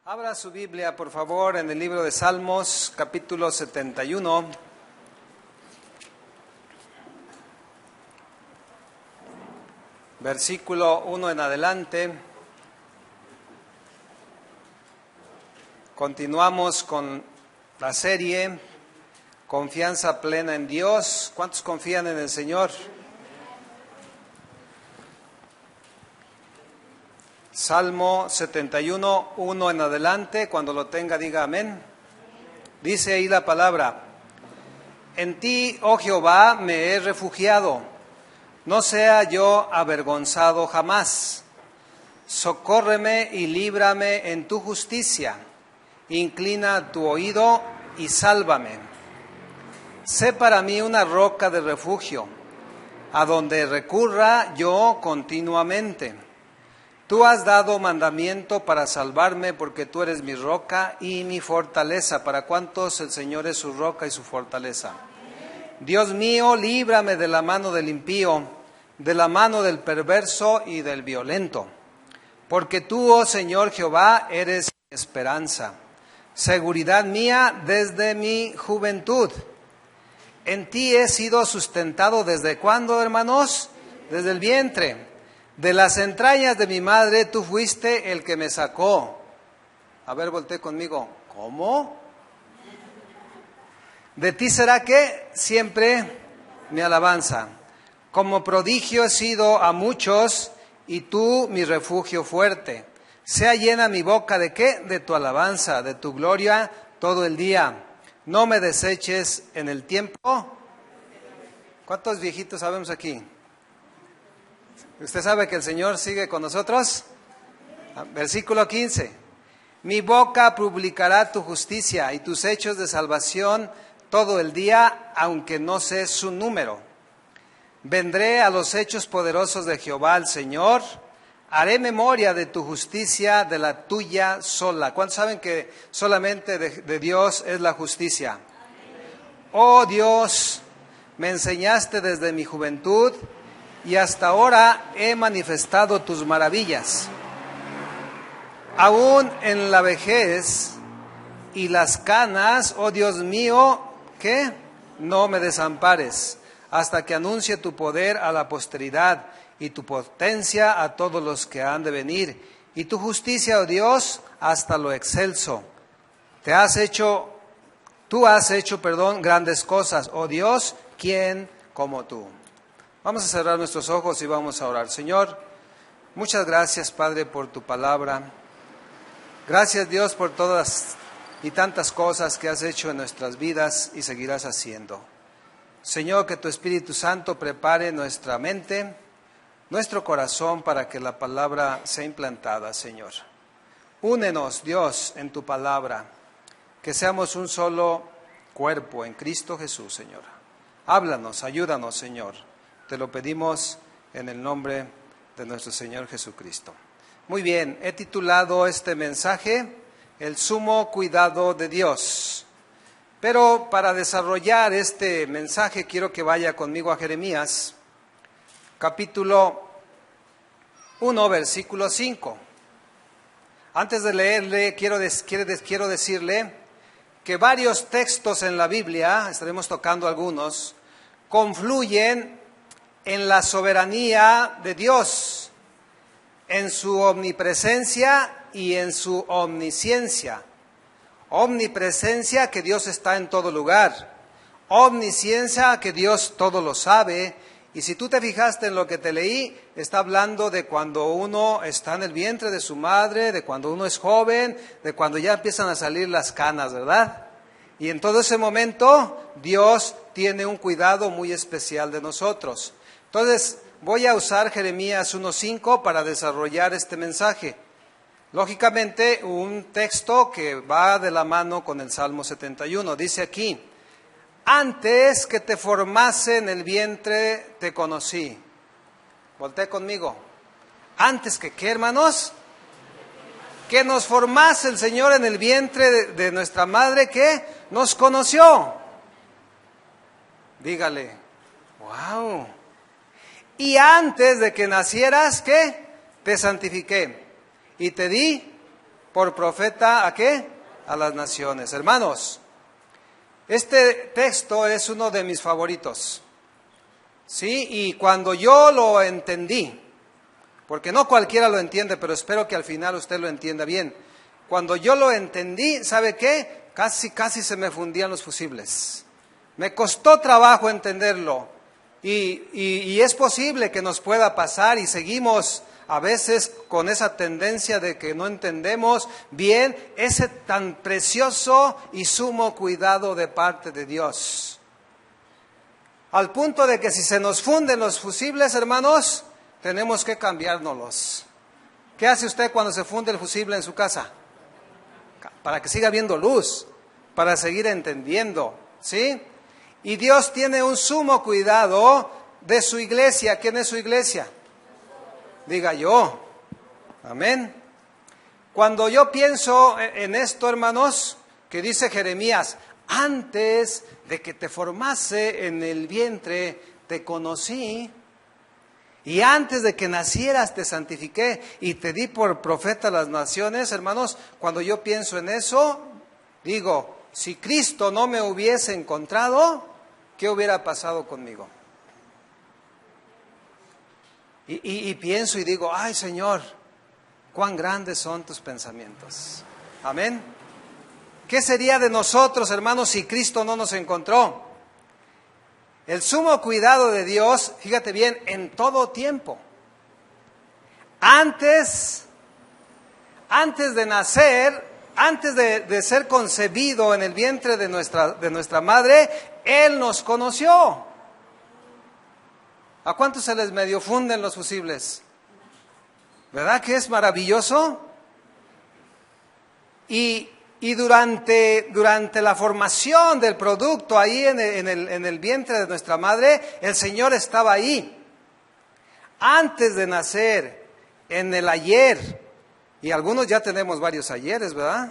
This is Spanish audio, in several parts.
Abra su Biblia, por favor, en el libro de Salmos, capítulo 71. Versículo 1 en adelante. Continuamos con la serie Confianza plena en Dios. ¿Cuántos confían en el Señor? Salmo 71, 1 en adelante. Cuando lo tenga, diga amén. Dice ahí la palabra: En ti, oh Jehová, me he refugiado. No sea yo avergonzado jamás. Socórreme y líbrame en tu justicia. Inclina tu oído y sálvame. Sé para mí una roca de refugio, a donde recurra yo continuamente. Tú has dado mandamiento para salvarme, porque tú eres mi roca y mi fortaleza. ¿Para cuántos el Señor es su roca y su fortaleza? Dios mío, líbrame de la mano del impío, de la mano del perverso y del violento. Porque tú, oh Señor Jehová, eres mi esperanza, seguridad mía desde mi juventud. En ti he sido sustentado ¿desde cuándo, hermanos? Desde el vientre. De las entrañas de mi madre tú fuiste el que me sacó. A ver, voltea conmigo. ¿Cómo? De ti será que siempre mi alabanza. Como prodigio he sido a muchos, y tú mi refugio fuerte. Sea llena mi boca ¿de qué? De tu alabanza, de tu gloria todo el día. No me deseches en el tiempo. ¿Cuántos viejitos sabemos aquí? ¿Usted sabe que el Señor sigue con nosotros? Versículo 15. Mi boca publicará tu justicia y tus hechos de salvación todo el día, aunque no sé su número. Vendré a los hechos poderosos de Jehová el Señor. Haré memoria de tu justicia, de la tuya sola. ¿Cuántos saben que solamente de Dios es la justicia? Oh Dios, me enseñaste desde mi juventud, y hasta ahora he manifestado tus maravillas. Aún en la vejez y las canas, oh Dios mío, ¿qué? No me desampares, hasta que anuncie tu poder a la posteridad y tu potencia a todos los que han de venir, y tu justicia, oh Dios, hasta lo excelso. Tú has hecho, grandes cosas, oh Dios, ¿quién como tú? Vamos a cerrar nuestros ojos y vamos a orar. Señor, muchas gracias, Padre, por tu palabra. Gracias, Dios, por todas y tantas cosas que has hecho en nuestras vidas y seguirás haciendo. Señor, que tu Espíritu Santo prepare nuestra mente, nuestro corazón, para que la palabra sea implantada, Señor. Únenos, Dios, en tu palabra, que seamos un solo cuerpo en Cristo Jesús, Señor. Háblanos, ayúdanos, Señor. Te lo pedimos en el nombre de nuestro Señor Jesucristo. Muy bien, he titulado este mensaje El sumo cuidado de Dios. Pero para desarrollar este mensaje quiero que vaya conmigo a Jeremías, capítulo 1, versículo 5. Antes de leerle, quiero decirle que varios textos en la Biblia, estaremos tocando algunos, confluyen en la soberanía de Dios, en su omnipresencia y en su omnisciencia. Omnipresencia, que Dios está en todo lugar. Omnisciencia, que Dios todo lo sabe. Y si tú te fijaste en lo que te leí, está hablando de cuando uno está en el vientre de su madre, de cuando uno es joven, de cuando ya empiezan a salir las canas, ¿verdad? Y en todo ese momento, Dios tiene un cuidado muy especial de nosotros. Entonces, voy a usar Jeremías 1:5 para desarrollar este mensaje. Lógicamente, un texto que va de la mano con el Salmo 71. Dice aquí: antes que te formase en el vientre te conocí. Voltea conmigo. Antes que, ¿qué, hermanos? Que nos formase el Señor en el vientre de nuestra madre, ¿qué? Nos conoció. Dígale, wow. Y antes de que nacieras, ¿qué? Te santifiqué y te di por profeta, ¿a qué? A las naciones. Hermanos, este texto es uno de mis favoritos, ¿sí? Y cuando yo lo entendí, porque no cualquiera lo entiende, pero espero que al final usted lo entienda bien. Cuando yo lo entendí, ¿sabe qué? Casi se me fundían los fusibles. Me costó trabajo entenderlo. Y es posible que nos pueda pasar y seguimos a veces con esa tendencia de que no entendemos bien ese tan precioso y sumo cuidado de parte de Dios. Al punto de que si se nos funden los fusibles, hermanos, tenemos que cambiárnoslos. ¿Qué hace usted cuando se funde el fusible en su casa? Para que siga viendo luz, para seguir entendiendo, ¿sí? Y Dios tiene un sumo cuidado de su iglesia. ¿Quién es su iglesia? Diga yo. Amén. Cuando yo pienso en esto, hermanos, que dice Jeremías, antes de que te formase en el vientre, te conocí, y antes de que nacieras te santifiqué y te di por profeta a las naciones. Hermanos, cuando yo pienso en eso, digo, si Cristo no me hubiese encontrado, ¿qué hubiera pasado conmigo? Y pienso y digo, ay Señor, cuán grandes son tus pensamientos. Amén. ¿Qué sería de nosotros, hermanos, si Cristo no nos encontró? El sumo cuidado de Dios, fíjate bien, en todo tiempo. Antes de nacer, antes de ser concebido en el vientre de nuestra madre, Él nos conoció. ¿A cuántos se les medio funden los fusibles? ¿Verdad que es maravilloso? Y durante la formación del producto ahí en el vientre de nuestra madre, el Señor estaba ahí. Antes de nacer, en el ayer, y algunos ya tenemos varios ayeres, ¿verdad?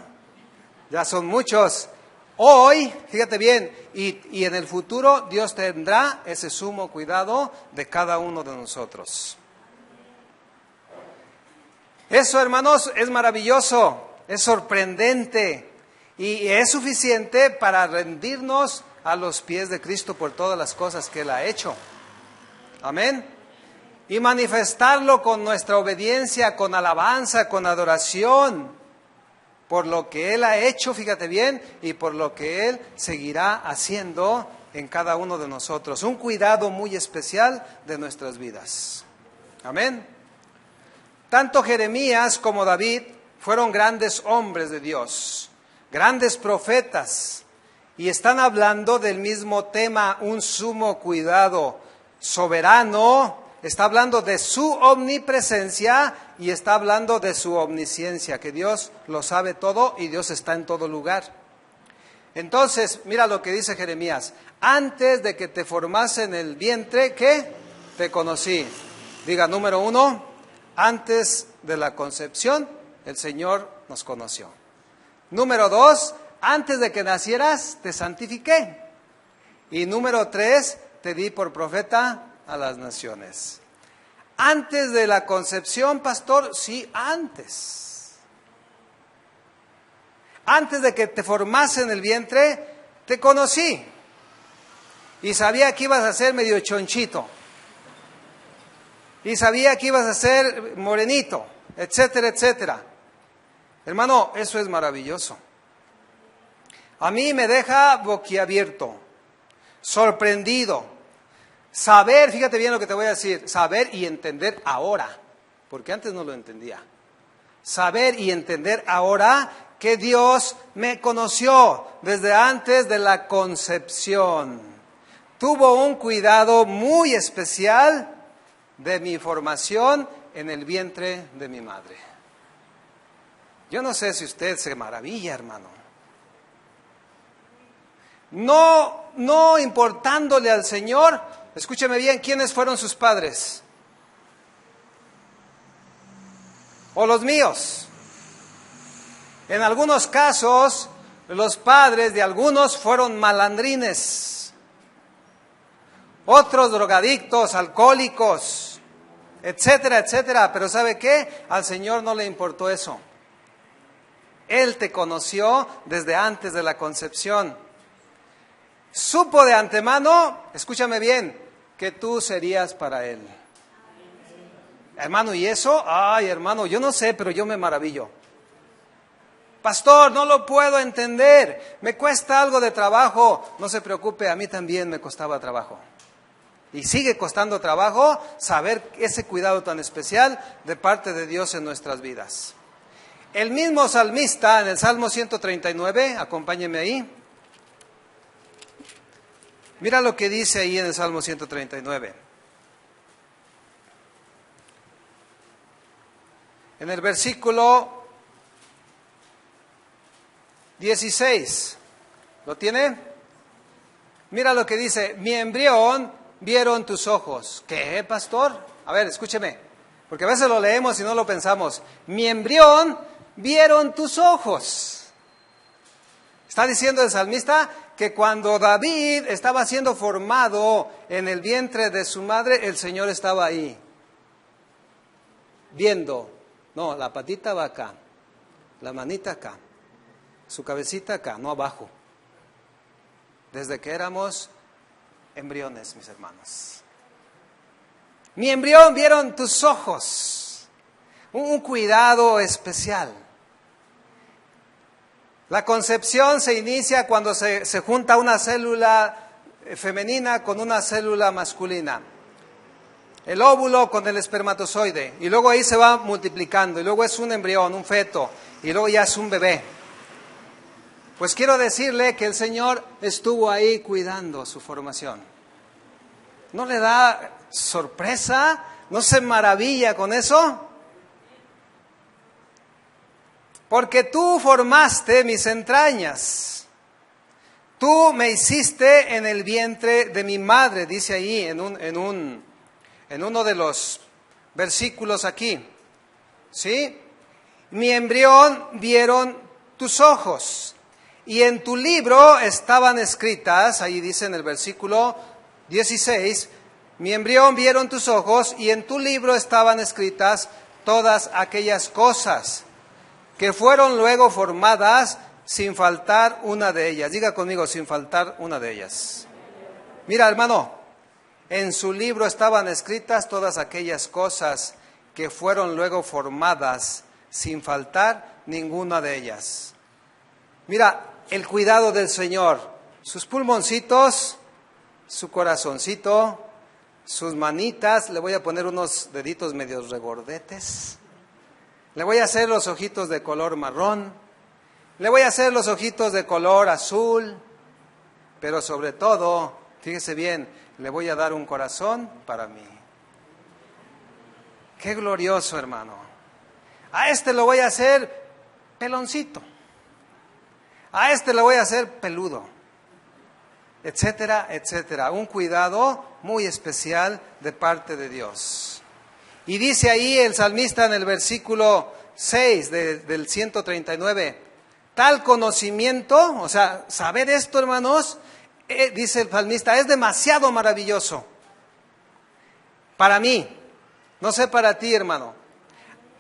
Ya son muchos. Hoy, fíjate bien, y en el futuro Dios tendrá ese sumo cuidado de cada uno de nosotros. Eso, hermanos, es maravilloso. Es sorprendente y es suficiente para rendirnos a los pies de Cristo por todas las cosas que Él ha hecho. Amén. Y manifestarlo con nuestra obediencia, con alabanza, con adoración, por lo que Él ha hecho, fíjate bien, y por lo que Él seguirá haciendo en cada uno de nosotros. Un cuidado muy especial de nuestras vidas. Amén. Tanto Jeremías como David fueron grandes hombres de Dios, grandes profetas, y están hablando del mismo tema, un sumo cuidado soberano. Está hablando de su omnipresencia y está hablando de su omnisciencia, que Dios lo sabe todo y Dios está en todo lugar. Entonces, mira lo que dice Jeremías, antes de que te formase en el vientre, ¿qué? Te conocí. Diga, número 1, antes de la concepción, el Señor nos conoció. Número 2, antes de que nacieras, te santifiqué. Y número 3, te di por profeta a las naciones. Antes de la concepción, pastor, sí, antes. Antes de que te formase en el vientre, te conocí. Y sabía que ibas a ser medio chonchito. Y sabía que ibas a ser morenito, etcétera, etcétera. Hermano, eso es maravilloso. A mí me deja boquiabierto, sorprendido. Saber, fíjate bien lo que te voy a decir, saber y entender ahora, porque antes no lo entendía. Saber y entender ahora que Dios me conoció desde antes de la concepción. Tuvo un cuidado muy especial de mi formación en el vientre de mi madre. Yo no sé si usted se maravilla, hermano. No importándole al Señor, escúcheme bien, ¿quiénes fueron sus padres? O los míos. En algunos casos, los padres de algunos fueron malandrines, otros drogadictos, alcohólicos, etcétera, etcétera. Pero ¿sabe qué? Al Señor no le importó eso. Él te conoció desde antes de la concepción. Supo de antemano, escúchame bien, que tú serías para Él. Hermano, ¿y eso? Ay, hermano, yo no sé, pero yo me maravillo. Pastor, no lo puedo entender, me cuesta algo de trabajo. No se preocupe, a mí también me costaba trabajo. Y sigue costando trabajo saber ese cuidado tan especial de parte de Dios en nuestras vidas. El mismo salmista en el Salmo 139, acompáñenme ahí. Mira lo que dice ahí en el Salmo 139. En el versículo 16, ¿lo tiene? Mira lo que dice, mi embrión vieron tus ojos. ¿Qué, pastor? A ver, escúcheme, porque a veces lo leemos y no lo pensamos. Mi embrión vieron tus ojos. Está diciendo el salmista que cuando David estaba siendo formado en el vientre de su madre, el Señor estaba ahí, viendo. No, la patita va acá, la manita acá, su cabecita acá, no abajo. Desde que éramos embriones, mis hermanos. Mi embrión vieron tus ojos. Un cuidado especial. La concepción se inicia cuando se junta una célula femenina con una célula masculina. El óvulo con el espermatozoide. Y luego ahí se va multiplicando. Y luego es un embrión, un feto. Y luego ya es un bebé. Pues quiero decirle que el Señor estuvo ahí cuidando su formación. ¿No le da sorpresa? ¿No se maravilla con eso? Porque tú formaste mis entrañas. Tú me hiciste en el vientre de mi madre, dice ahí en uno de los versículos aquí. ¿Sí? Mi embrión vieron tus ojos. Y en tu libro estaban escritas, ahí dice en el versículo 16, mi embrión vieron tus ojos y en tu libro estaban escritas todas aquellas cosas que fueron luego formadas sin faltar una de ellas. Diga conmigo, sin faltar una de ellas. Mira, hermano, en su libro estaban escritas todas aquellas cosas que fueron luego formadas sin faltar ninguna de ellas. Mira, el cuidado del Señor, sus pulmoncitos, su corazoncito, sus manitas, le voy a poner unos deditos medios regordetes, le voy a hacer los ojitos de color marrón, le voy a hacer los ojitos de color azul, pero sobre todo, fíjese bien, le voy a dar un corazón para mí. Qué glorioso, hermano. A este lo voy a hacer peloncito. A este le voy a hacer peludo, etcétera, etcétera. Un cuidado muy especial de parte de Dios. Y dice ahí el salmista en el versículo 6 del 139, tal conocimiento, o sea, saber esto, hermanos, dice el salmista, es demasiado maravilloso para mí, no sé para ti, hermano.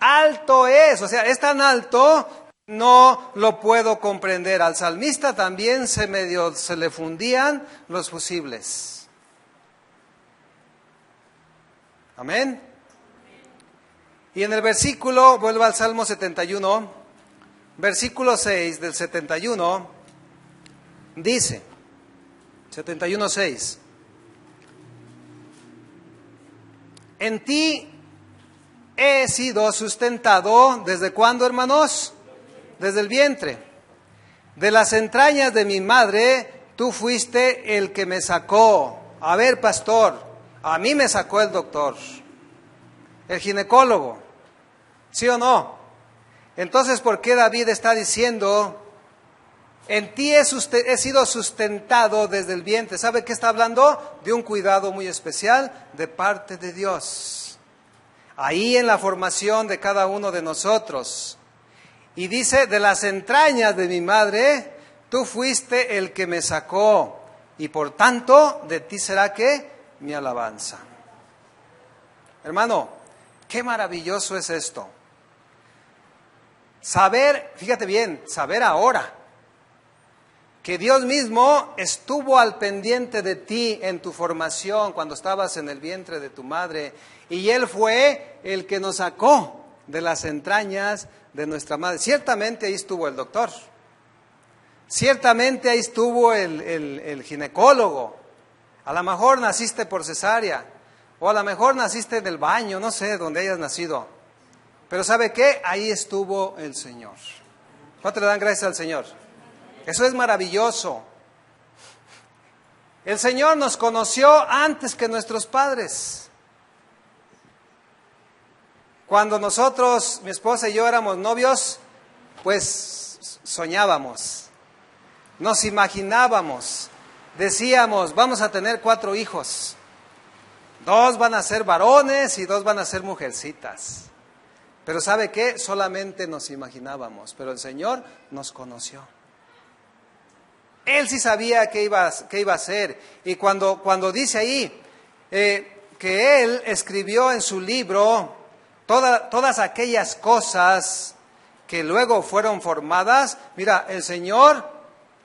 Alto es, o sea, es tan alto, no lo puedo comprender. Al salmista también se le fundían los fusibles. Amén. Y en el versículo, vuelvo al Salmo 71, versículo 6 del 71, dice, 71:6, en ti he sido sustentado, ¿desde cuándo, hermanos? Desde el vientre. De las entrañas de mi madre, tú fuiste el que me sacó. A ver, pastor, a mí me sacó el doctor, el ginecólogo, ¿sí o no? Entonces, ¿por qué David está diciendo, en ti he sido sustentado desde el vientre? ¿Sabe qué está hablando? De un cuidado muy especial de parte de Dios. Ahí en la formación de cada uno de nosotros. Y dice, de las entrañas de mi madre, tú fuiste el que me sacó, y por tanto, de ti será ¿qué? Mi alabanza. Hermano, qué maravilloso es esto. Saber, fíjate bien, saber ahora que Dios mismo estuvo al pendiente de ti en tu formación cuando estabas en el vientre de tu madre, y Él fue el que nos sacó de las entrañas de nuestra madre. Ciertamente ahí estuvo el doctor, ciertamente ahí estuvo el ginecólogo. A lo mejor naciste por cesárea, o a lo mejor naciste en el baño, no sé, donde hayas nacido. Pero ¿sabe qué? Ahí estuvo el Señor. ¿Cuánto le dan gracias al Señor? Eso es maravilloso. El Señor nos conoció antes que nuestros padres. Cuando nosotros, mi esposa y yo éramos novios, pues soñábamos, nos imaginábamos, decíamos, vamos a tener 4 hijos. 2 van a ser varones y 2 van a ser mujercitas. Pero ¿sabe qué? Solamente nos imaginábamos, pero el Señor nos conoció. Él sí sabía qué iba a hacer. Y cuando dice ahí que Él escribió en su libro todas aquellas cosas que luego fueron formadas, mira, el Señor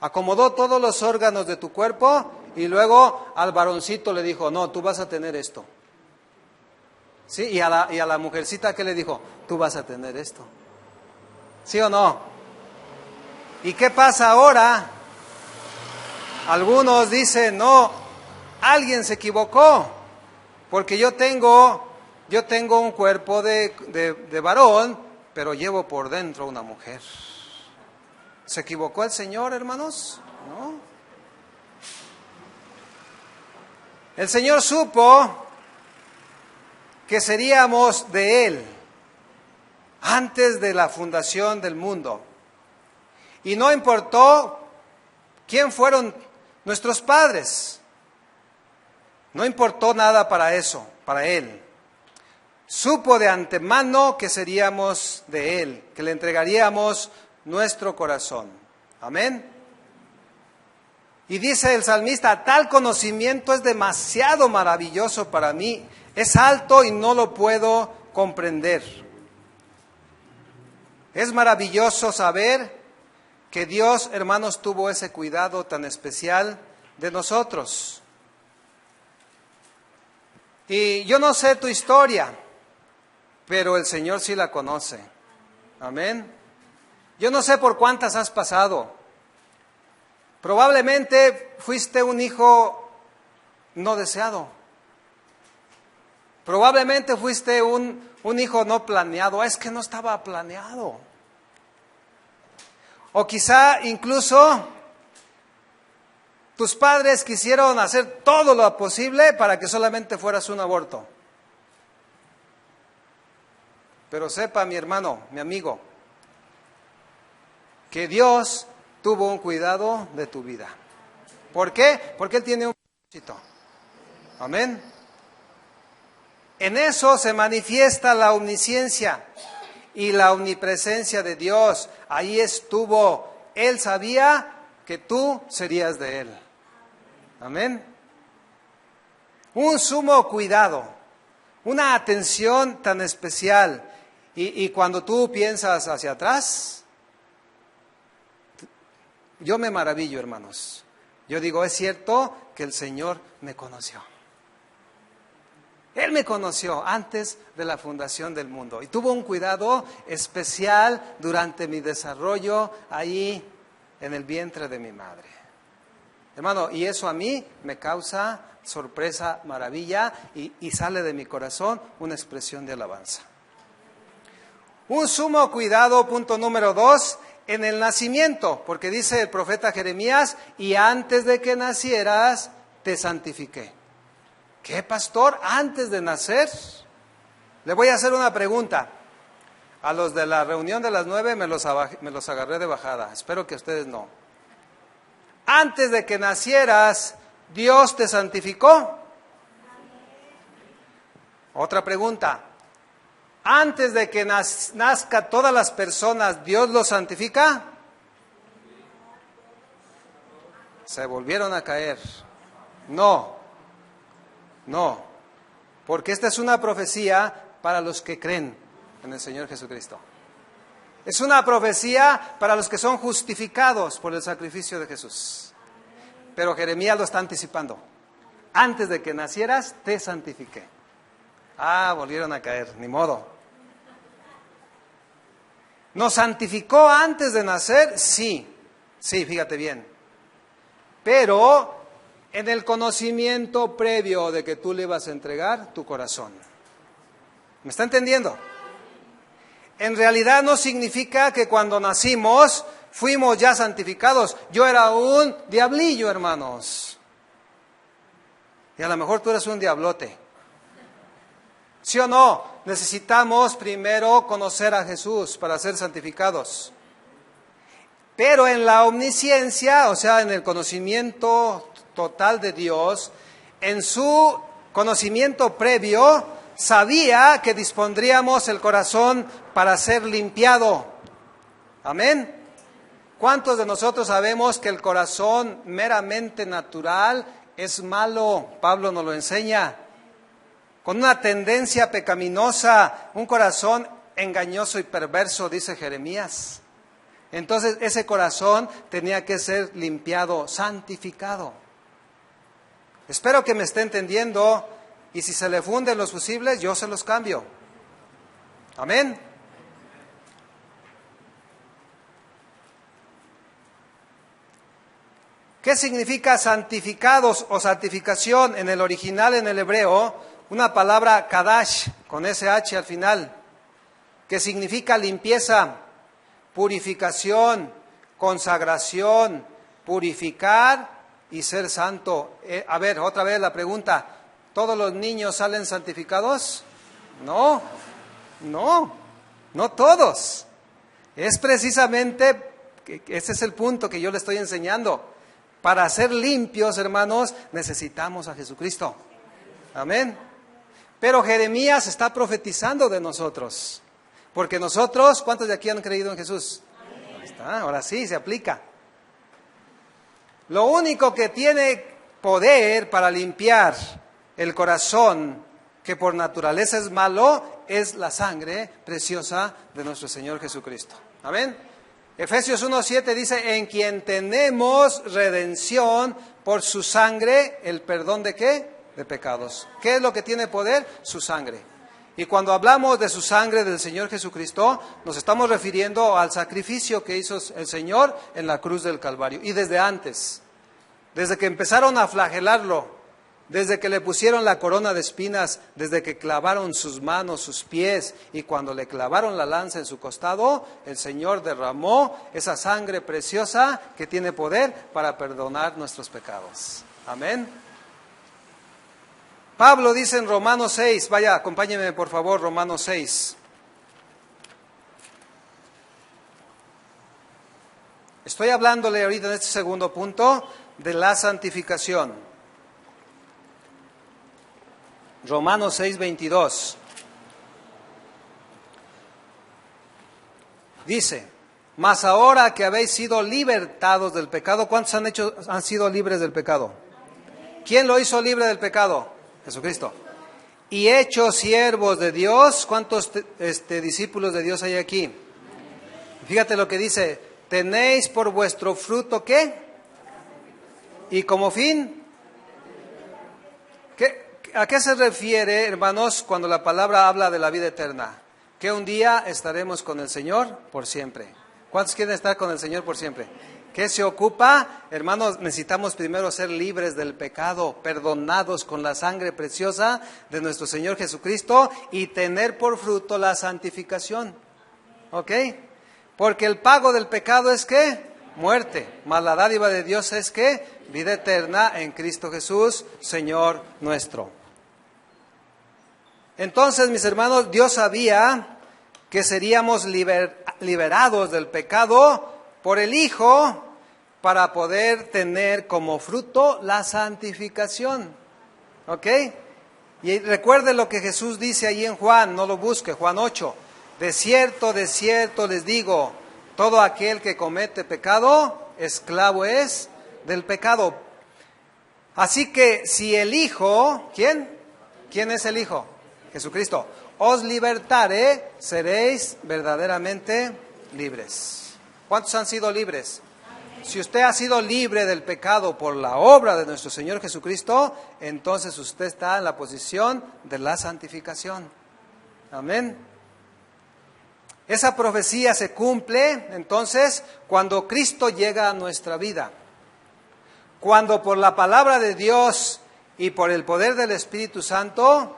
acomodó todos los órganos de tu cuerpo y luego al varoncito le dijo, no, tú vas a tener esto. ¿Sí? Y a la mujercita, ¿qué le dijo? Tú vas a tener esto. ¿Sí o no? ¿Y qué pasa ahora? Algunos dicen, no, alguien se equivocó, porque yo tengo un cuerpo de varón, pero llevo por dentro una mujer. ¿Se equivocó el Señor, hermanos? No. El Señor supo que seríamos de Él antes de la fundación del mundo. Y no importó quién fueron nuestros padres. No importó nada para eso, para Él. Supo de antemano que seríamos de Él, que le entregaríamos nuestro corazón. Amén. Y dice el salmista, tal conocimiento es demasiado maravilloso para mí. Es alto y no lo puedo comprender. Es maravilloso saber que Dios, hermanos, tuvo ese cuidado tan especial de nosotros. Y yo no sé tu historia, pero el Señor sí la conoce. Amén. Yo no sé por cuántas has pasado. Probablemente fuiste un hijo no deseado. Probablemente fuiste un hijo no planeado. Es que no estaba planeado. O quizá incluso tus padres quisieron hacer todo lo posible para que solamente fueras un aborto. Pero sepa, mi hermano, mi amigo, que Dios tuvo un cuidado de tu vida. ¿Por qué? Porque Él tiene un propósito. Amén. En eso se manifiesta la omnisciencia y la omnipresencia de Dios. Ahí estuvo. Él sabía que tú serías de Él. Amén. Un sumo cuidado, una atención tan especial. Y cuando tú piensas hacia atrás, yo me maravillo, hermanos. Yo digo, es cierto que el Señor me conoció. Él me conoció antes de la fundación del mundo y tuvo un cuidado especial durante mi desarrollo ahí en el vientre de mi madre. Hermano, y eso a mí me causa sorpresa, maravilla y sale de mi corazón una expresión de alabanza. Un sumo cuidado, punto número 2, en el nacimiento, porque dice el profeta Jeremías, y antes de que nacieras te santifiqué. ¿Qué, pastor? ¿Antes de nacer? Le voy a hacer una pregunta. A los de la reunión de las 9 me los agarré de bajada. Espero que ustedes no. Antes de que nacieras, ¿Dios te santificó? Otra pregunta. Antes de que nazca todas las personas, ¿Dios los santifica? Se volvieron a caer. No, porque esta es una profecía para los que creen en el Señor Jesucristo. Es una profecía para los que son justificados por el sacrificio de Jesús. Pero Jeremías lo está anticipando. Antes de que nacieras, te santifiqué. Volvieron a caer, ni modo. ¿Nos santificó antes de nacer? Sí, fíjate bien. Pero en el conocimiento previo de que tú le ibas a entregar tu corazón. ¿Me está entendiendo? En realidad no significa que cuando nacimos fuimos ya santificados. Yo era un diablillo, hermanos. Y a lo mejor tú eres un diablote. ¿Sí o no? Necesitamos primero conocer a Jesús para ser santificados. Pero en la omnisciencia, o sea, en el conocimiento total de Dios, en su conocimiento previo, sabía que dispondríamos el corazón para ser limpiado. Amén. ¿Cuántos de nosotros sabemos que el corazón meramente natural es malo? Pablo nos lo enseña. Con una tendencia pecaminosa, un corazón engañoso y perverso, dice Jeremías. Entonces ese corazón tenía que ser limpiado, santificado. Espero que me esté entendiendo, y si se le funden los fusibles, yo se los cambio. Amén. ¿Qué significa santificados o santificación en el original, en el hebreo? Una palabra kadash, con SH al final, que significa limpieza, purificación, consagración, purificar y ser santo. A ver, otra vez la pregunta, ¿todos los niños salen santificados? No todos. Es precisamente, ese es el punto que yo le estoy enseñando. Para ser limpios, hermanos, necesitamos a Jesucristo. Amén. Pero Jeremías está profetizando de nosotros. Porque nosotros, ¿cuántos de aquí han creído en Jesús? Ahí está, ahora sí, se aplica. Lo único que tiene poder para limpiar el corazón, que por naturaleza es malo, es la sangre preciosa de nuestro Señor Jesucristo. Amén. Efesios 1:7 dice, en quien tenemos redención por su sangre, el perdón ¿de qué? De pecados. ¿Qué es lo que tiene poder? Su sangre. Y cuando hablamos de su sangre del Señor Jesucristo, nos estamos refiriendo al sacrificio que hizo el Señor en la cruz del Calvario. Y desde antes, desde que empezaron a flagelarlo, desde que le pusieron la corona de espinas, desde que clavaron sus manos, sus pies, y cuando le clavaron la lanza en su costado, el Señor derramó esa sangre preciosa que tiene poder para perdonar nuestros pecados. Amén. Pablo dice en Romanos 6, vaya, acompáñenme por favor, Romanos 6. Estoy hablándole ahorita en este segundo punto de la santificación. Romanos 6:22. Dice, mas ahora que habéis sido libertados del pecado, ¿cuántos han sido libres del pecado? ¿Quién lo hizo libre del pecado? Jesucristo. Y hechos siervos de Dios, ¿cuántos discípulos de Dios hay aquí? Fíjate lo que dice, tenéis por vuestro fruto ¿qué? Y como fin, ¿a qué se refiere, hermanos, cuando la palabra habla de la vida eterna? Que un día estaremos con el Señor por siempre. ¿Cuántos quieren estar con el Señor por siempre? ¿Qué se ocupa? Hermanos, necesitamos primero ser libres del pecado, perdonados con la sangre preciosa de nuestro Señor Jesucristo y tener por fruto la santificación. ¿Ok? Porque el pago del pecado es ¿qué? Muerte. Mas la dádiva de Dios es ¿qué? Vida eterna en Cristo Jesús, Señor nuestro. Entonces, mis hermanos, Dios sabía que seríamos liberados del pecado por el Hijo para poder tener como fruto la santificación. ¿Ok? Y recuerde lo que Jesús dice allí en Juan, no lo busque, Juan 8. De cierto les digo, todo aquel que comete pecado, esclavo es del pecado. Así que si el Hijo, ¿quién? ¿Quién es el Hijo? Jesucristo. Os libertare, seréis verdaderamente libres. ¿Cuántos han sido libres? Si usted ha sido libre del pecado por la obra de nuestro Señor Jesucristo, entonces usted está en la posición de la santificación. Amén. Esa profecía se cumple entonces cuando Cristo llega a nuestra vida. Cuando por la palabra de Dios y por el poder del Espíritu Santo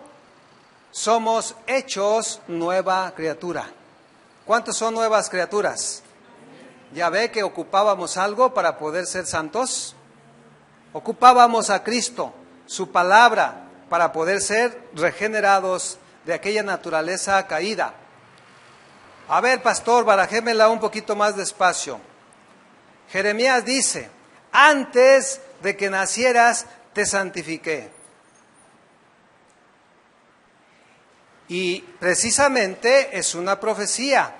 somos hechos nueva criatura. ¿Cuántos son nuevas criaturas? ¿Ya ve que ocupábamos algo para poder ser santos? Ocupábamos a Cristo, su palabra, para poder ser regenerados de aquella naturaleza caída. A ver, pastor, barajémela un poquito más despacio. Jeremías dice, antes de que nacieras te santifiqué. Y precisamente es una profecía.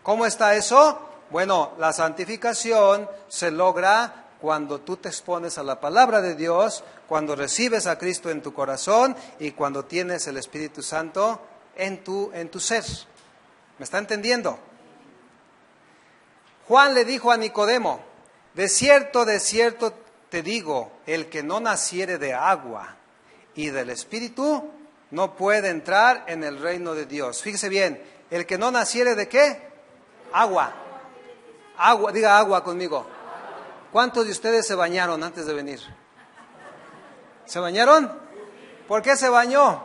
¿Cómo está eso? Bueno, la santificación se logra cuando tú te expones a la palabra de Dios, cuando recibes a Cristo en tu corazón y cuando tienes el Espíritu Santo en tu ser. ¿Me está entendiendo? Juan le dijo a Nicodemo, de cierto te digo, el que no naciere de agua y del Espíritu no puede entrar en el reino de Dios. Fíjese bien, el que no naciere de ¿qué? Agua. Agua, diga agua conmigo. ¿Cuántos de ustedes se bañaron antes de venir? ¿Se bañaron? ¿Por qué se bañó?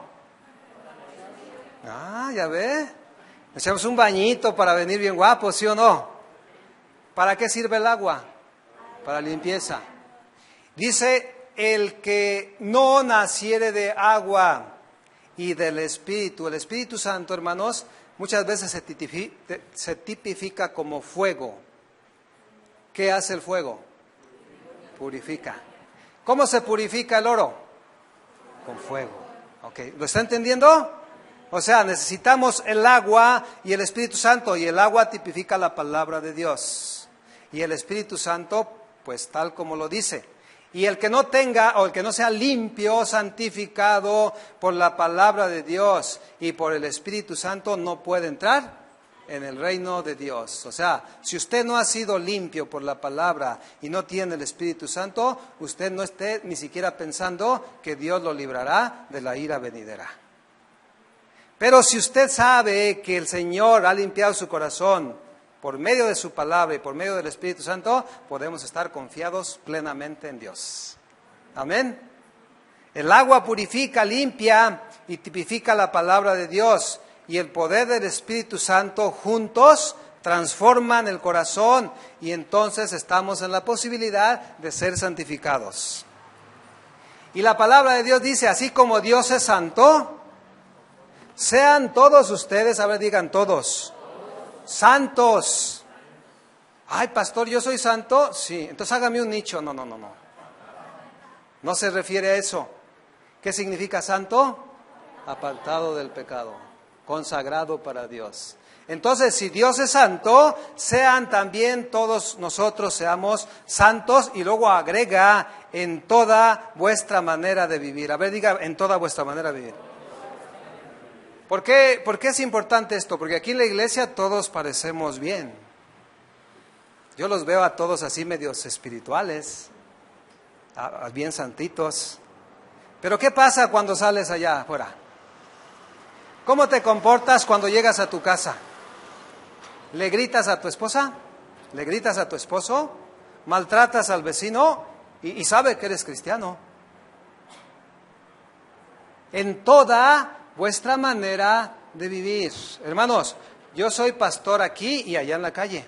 Ah, ya ve. Echamos un bañito para venir bien guapos, ¿sí o no? ¿Para qué sirve el agua? Para limpieza. Dice, el que no naciere de agua y del Espíritu. El Espíritu Santo, hermanos, muchas veces se tipifica como fuego. ¿Qué hace el fuego? Purifica. ¿Cómo se purifica el oro? Con fuego. Okay. ¿Lo está entendiendo? O sea, necesitamos el agua y el Espíritu Santo, y el agua tipifica la palabra de Dios. Y el Espíritu Santo, pues tal como lo dice. Y el que no tenga, o el que no sea limpio, santificado por la palabra de Dios y por el Espíritu Santo, no puede entrar en el reino de Dios. O sea, si usted no ha sido limpio por la palabra y no tiene el Espíritu Santo, usted no esté ni siquiera pensando que Dios lo librará de la ira venidera. Pero si usted sabe que el Señor ha limpiado su corazón por medio de su palabra y por medio del Espíritu Santo, podemos estar confiados plenamente en Dios. Amén. El agua purifica, limpia y tipifica la palabra de Dios. Y el poder del Espíritu Santo juntos transforman el corazón y entonces estamos en la posibilidad de ser santificados. Y la palabra de Dios dice, así como Dios es santo, sean todos ustedes, a ver, digan todos, santos. Ay, pastor, ¿yo soy santo? Sí, entonces hágame un nicho. No. No se refiere a eso. ¿Qué significa santo? Apartado del pecado. Consagrado para Dios. Entonces, si Dios es santo, sean también todos nosotros seamos santos, y luego agrega en toda vuestra manera de vivir. A ver, diga, en toda vuestra manera de vivir. ¿Por qué es importante esto? Porque aquí en la iglesia todos parecemos bien. Yo los veo a todos así medios espirituales, bien santitos. Pero ¿qué pasa cuando sales allá afuera? ¿Cómo te comportas cuando llegas a tu casa? ¿Le gritas a tu esposa? ¿Le gritas a tu esposo? ¿Maltratas al vecino? Y sabe que eres cristiano. En toda vuestra manera de vivir. Hermanos, yo soy pastor aquí y allá en la calle.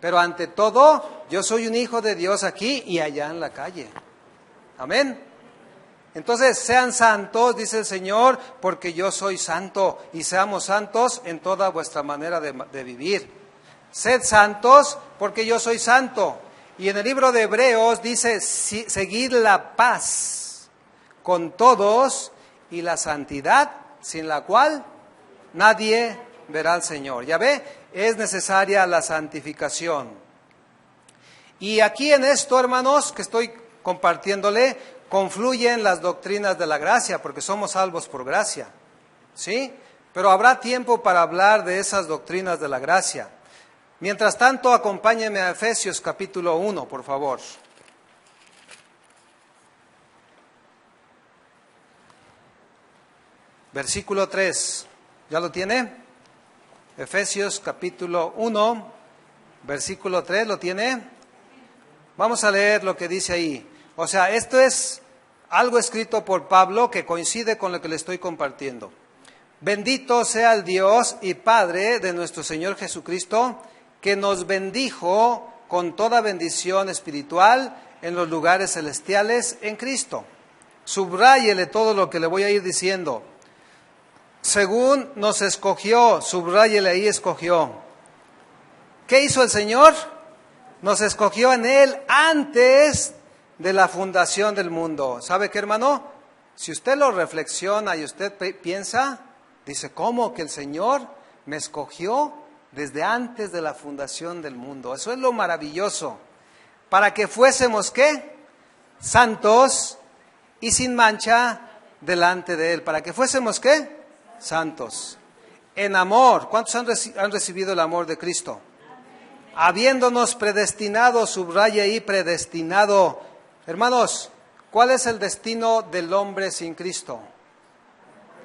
Pero ante todo, yo soy un hijo de Dios aquí y allá en la calle. Amén. Entonces, sean santos, dice el Señor, porque yo soy santo, y seamos santos en toda vuestra manera de vivir. Sed santos, porque yo soy santo. Y en el libro de Hebreos dice, seguid la paz con todos y la santidad, sin la cual nadie verá al Señor. Ya ve, es necesaria la santificación. Y aquí en esto, hermanos, que estoy compartiéndole, confluyen las doctrinas de la gracia, porque somos salvos por gracia, ¿sí? pero habrá tiempo para hablar de esas doctrinas de la gracia. Mientras tanto, acompáñenme a Efesios capítulo 1, por favor. Versículo 3. ¿Ya lo tiene? Efesios capítulo 1, versículo 3, ¿lo tiene? Vamos a leer lo que dice ahí. O sea, esto es algo escrito por Pablo que coincide con lo que le estoy compartiendo. Bendito sea el Dios y Padre de nuestro Señor Jesucristo, que nos bendijo con toda bendición espiritual en los lugares celestiales en Cristo. Subráyele todo lo que le voy a ir diciendo. Según nos escogió, subráyele ahí, escogió. ¿Qué hizo el Señor? Nos escogió en Él antes de la fundación del mundo. ¿Sabe qué, hermano? Si usted lo reflexiona y usted piensa, dice, ¿cómo que el Señor me escogió desde antes de la fundación del mundo? Eso es lo maravilloso. Para que fuésemos, ¿qué? Santos y sin mancha delante de Él. Para que fuésemos, ¿qué? Santos. En amor. ¿Cuántos han recibido el amor de Cristo? Habiéndonos predestinado, subraya ahí, predestinado. Hermanos, ¿cuál es el destino del hombre sin Cristo?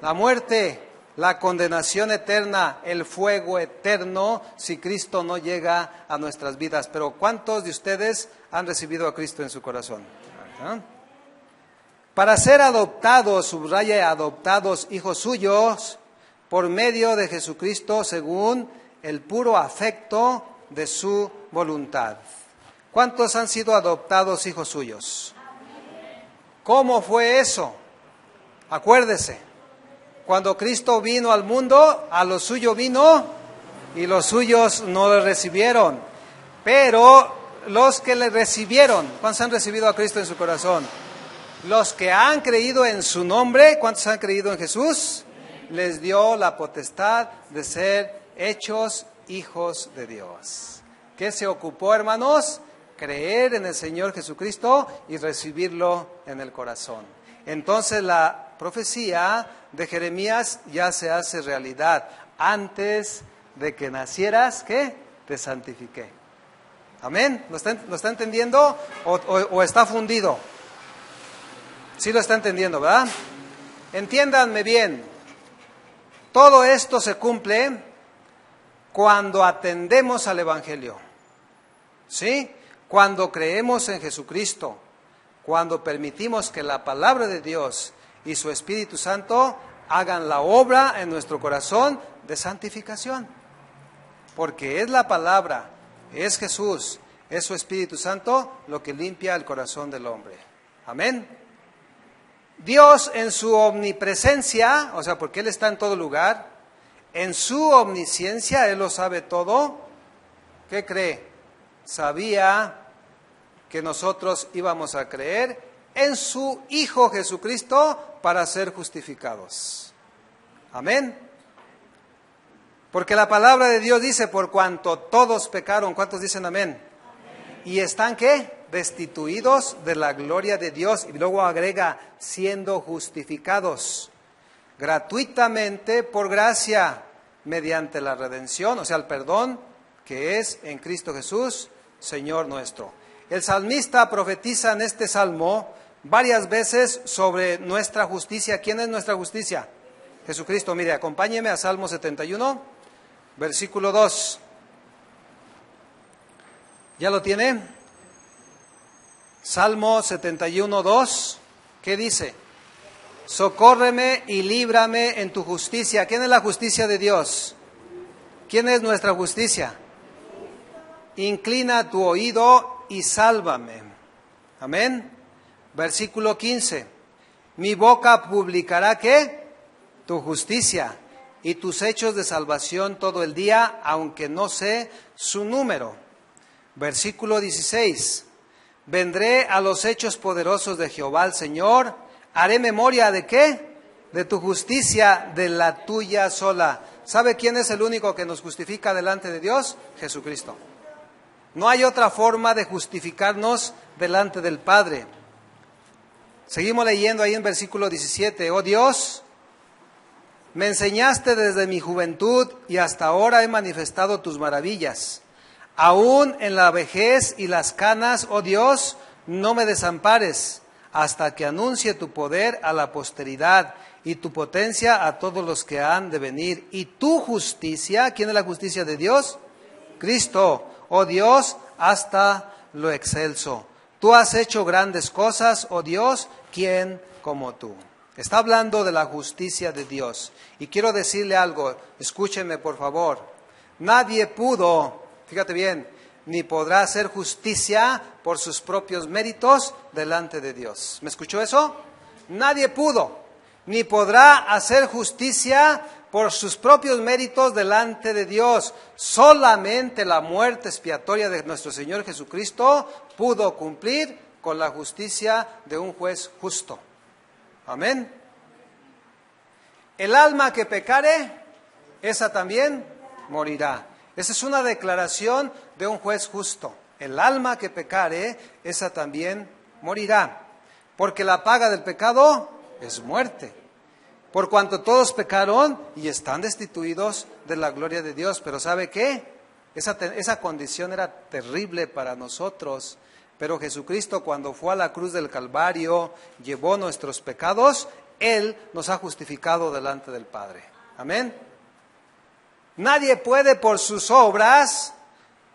La muerte, la condenación eterna, el fuego eterno, si Cristo no llega a nuestras vidas. Pero ¿cuántos de ustedes han recibido a Cristo en su corazón? ¿Ah? Para ser adoptados, subraya, adoptados, hijos suyos, por medio de Jesucristo, según el puro afecto de su voluntad. ¿Cuántos han sido adoptados hijos suyos? ¿Cómo fue eso? Acuérdese, cuando Cristo vino al mundo, a lo suyo vino y los suyos no le recibieron. Pero los que le recibieron, ¿cuántos han recibido a Cristo en su corazón? Los que han creído en su nombre, ¿cuántos han creído en Jesús? Les dio la potestad de ser hechos hijos de Dios. ¿Qué se ocupó, hermanos? Creer en el Señor Jesucristo y recibirlo en el corazón. Entonces la profecía de Jeremías ya se hace realidad. Antes de que nacieras, ¿qué? Te santifiqué. ¿Amén? ¿Lo está entendiendo o está fundido? Sí lo está entendiendo, ¿verdad? Entiéndanme bien. Todo esto se cumple cuando atendemos al Evangelio. ¿Sí? Cuando creemos en Jesucristo, cuando permitimos que la palabra de Dios y su Espíritu Santo hagan la obra en nuestro corazón de santificación. Porque es la palabra, es Jesús, es su Espíritu Santo lo que limpia el corazón del hombre. Amén. Dios en su omnipresencia, o sea, porque Él está en todo lugar, en su omnisciencia, Él lo sabe todo. ¿Qué cree? Sabía que nosotros íbamos a creer en su Hijo Jesucristo para ser justificados. Amén. Porque la palabra de Dios dice, por cuanto todos pecaron, ¿cuántos dicen amén? Amén. ¿Y están qué? Destituidos de la gloria de Dios. Y luego agrega, siendo justificados gratuitamente por gracia, mediante la redención, o sea, el perdón que es en Cristo Jesús, Señor nuestro. El salmista profetiza en este salmo varias veces sobre nuestra justicia. ¿Quién es nuestra justicia? Jesucristo. Mire, acompáñeme a Salmo 71, versículo 2. ¿Ya lo tiene? Salmo 71, 2, ¿qué dice? Socórreme y líbrame en tu justicia. ¿Quién es la justicia de Dios? ¿Quién es nuestra justicia? Inclina tu oído y sálvame. Amén. Versículo 15. Mi boca publicará, ¿qué? Tu justicia y tus hechos de salvación todo el día, aunque no sé su número. Versículo 16. Vendré a los hechos poderosos de Jehová el Señor, haré memoria ¿de qué? De tu justicia, de la tuya sola. ¿Sabe quién es el único que nos justifica delante de Dios? Jesucristo. No hay otra forma de justificarnos delante del Padre. Seguimos leyendo ahí en versículo 17. Oh Dios, Me enseñaste desde mi juventud y hasta ahora he manifestado tus maravillas. Aún en la vejez y las canas, oh Dios, no me desampares, hasta que anuncie tu poder a la posteridad y tu potencia a todos los que han de venir. Y tu justicia, ¿quién es la justicia de Dios? Cristo, oh Dios, hasta lo excelso. Tú has hecho grandes cosas, oh Dios, ¿quién como tú? Está hablando de la justicia de Dios. Y quiero decirle algo, escúchenme por favor. Nadie pudo, fíjate bien, ni podrá hacer justicia por sus propios méritos delante de Dios. ¿Me escuchó eso? Nadie pudo, ni podrá hacer justicia por sus propios méritos delante de Dios. Solamente la muerte expiatoria de nuestro Señor Jesucristo pudo cumplir con la justicia de un juez justo. Amén. El alma que pecare, esa también morirá. Esa es una declaración de un juez justo. El alma que pecare, esa también morirá. Porque la paga del pecado es muerte. Por cuanto todos pecaron y están destituidos de la gloria de Dios. Pero ¿sabe qué? Esa condición era terrible para nosotros. Pero Jesucristo, cuando fue a la cruz del Calvario, llevó nuestros pecados, Él nos ha justificado delante del Padre. Amén. Nadie puede por sus obras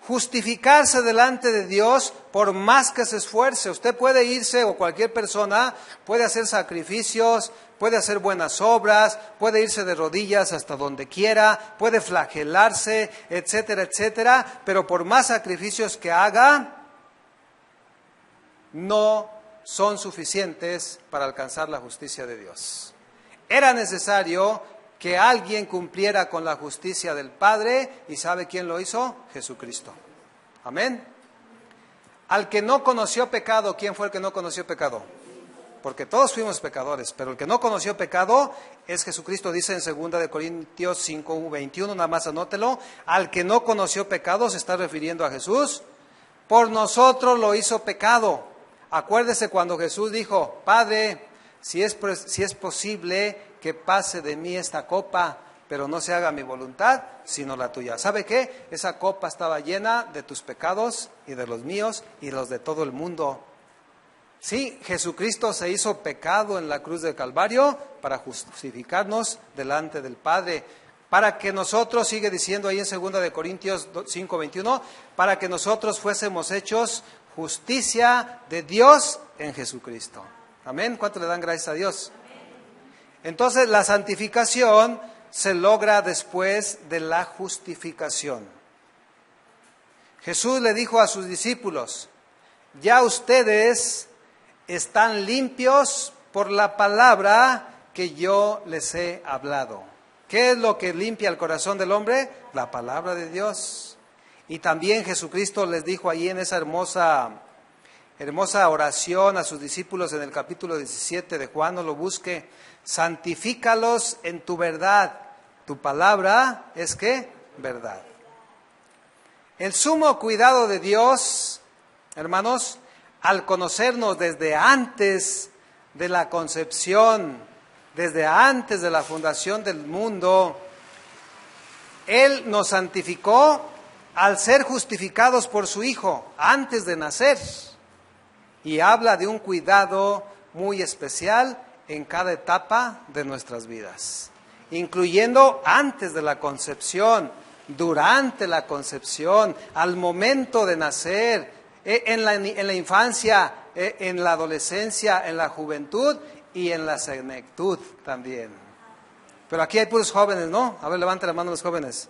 justificarse delante de Dios por más que se esfuerce. Usted puede irse, o cualquier persona puede hacer sacrificios, puede hacer buenas obras, puede irse de rodillas hasta donde quiera, puede flagelarse, etcétera, etcétera, pero por más sacrificios que haga, no son suficientes para alcanzar la justicia de Dios. Era necesario que alguien cumpliera con la justicia del Padre, y ¿sabe quién lo hizo? Jesucristo. Amén. Al que no conoció pecado, ¿quién fue el que no conoció pecado? Porque todos fuimos pecadores, pero el que no conoció pecado es Jesucristo. Dice en 2 de Corintios 5:21, nada más anótelo. Al que no conoció pecado se está refiriendo a Jesús. Por nosotros lo hizo pecado. Acuérdese cuando Jesús dijo: Padre, si es posible que pase de mí esta copa, pero no se haga mi voluntad, sino la tuya. ¿Sabe qué? Esa copa estaba llena de tus pecados y de los míos y los de todo el mundo. Sí, Jesucristo se hizo pecado en la cruz del Calvario para justificarnos delante del Padre. Para que nosotros, sigue diciendo ahí en 2 de Corintios 5:21, para que nosotros fuésemos hechos justicia de Dios en Jesucristo. Amén. ¿Cuánto le dan gracias a Dios? Entonces la santificación se logra después de la justificación. Jesús le dijo a sus discípulos: ya ustedes están limpios por la palabra que yo les he hablado. ¿Qué es lo que limpia el corazón del hombre? La palabra de Dios. Y también Jesucristo les dijo ahí en esa hermosa oración a sus discípulos en el capítulo 17 de Juan, no lo busque: santifícalos en tu verdad. Tu palabra es ¿qué? Verdad. El sumo cuidado de Dios, hermanos, al conocernos desde antes de la concepción, desde antes de la fundación del mundo, Él nos santificó al ser justificados por su Hijo antes de nacer. Y habla de un cuidado muy especial en cada etapa de nuestras vidas, incluyendo antes de la concepción, durante la concepción, al momento de nacer, en la infancia, en la adolescencia, en la juventud y en la senectud también. Pero aquí hay puros jóvenes, ¿no? A ver, levante la mano los jóvenes.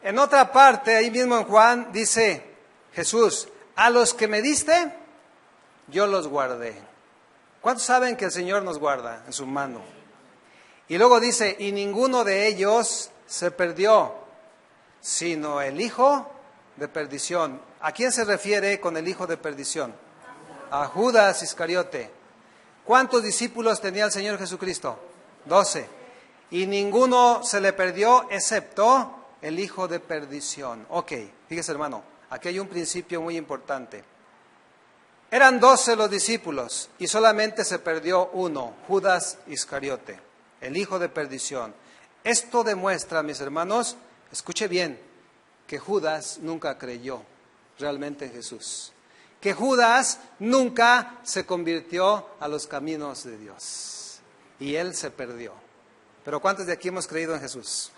En otra parte, ahí mismo en Juan, dice Jesús: a los que me diste, yo los guardé. ¿Cuántos saben que el Señor nos guarda en su mano? Y luego dice: y ninguno de ellos se perdió, sino el hijo de perdición. ¿A quién se refiere con el hijo de perdición? A Judas Iscariote. ¿Cuántos discípulos tenía el Señor Jesucristo? 12. Y ninguno se le perdió excepto el hijo de perdición. Ok, fíjese hermano, aquí hay un principio muy importante. Eran 12 los discípulos y solamente se perdió uno, Judas Iscariote, el hijo de perdición. Esto demuestra, mis hermanos, escuche bien, que Judas nunca creyó realmente en Jesús. Que Judas nunca se convirtió a los caminos de Dios. Y él se perdió. Pero ¿cuántos de aquí hemos creído en Jesús?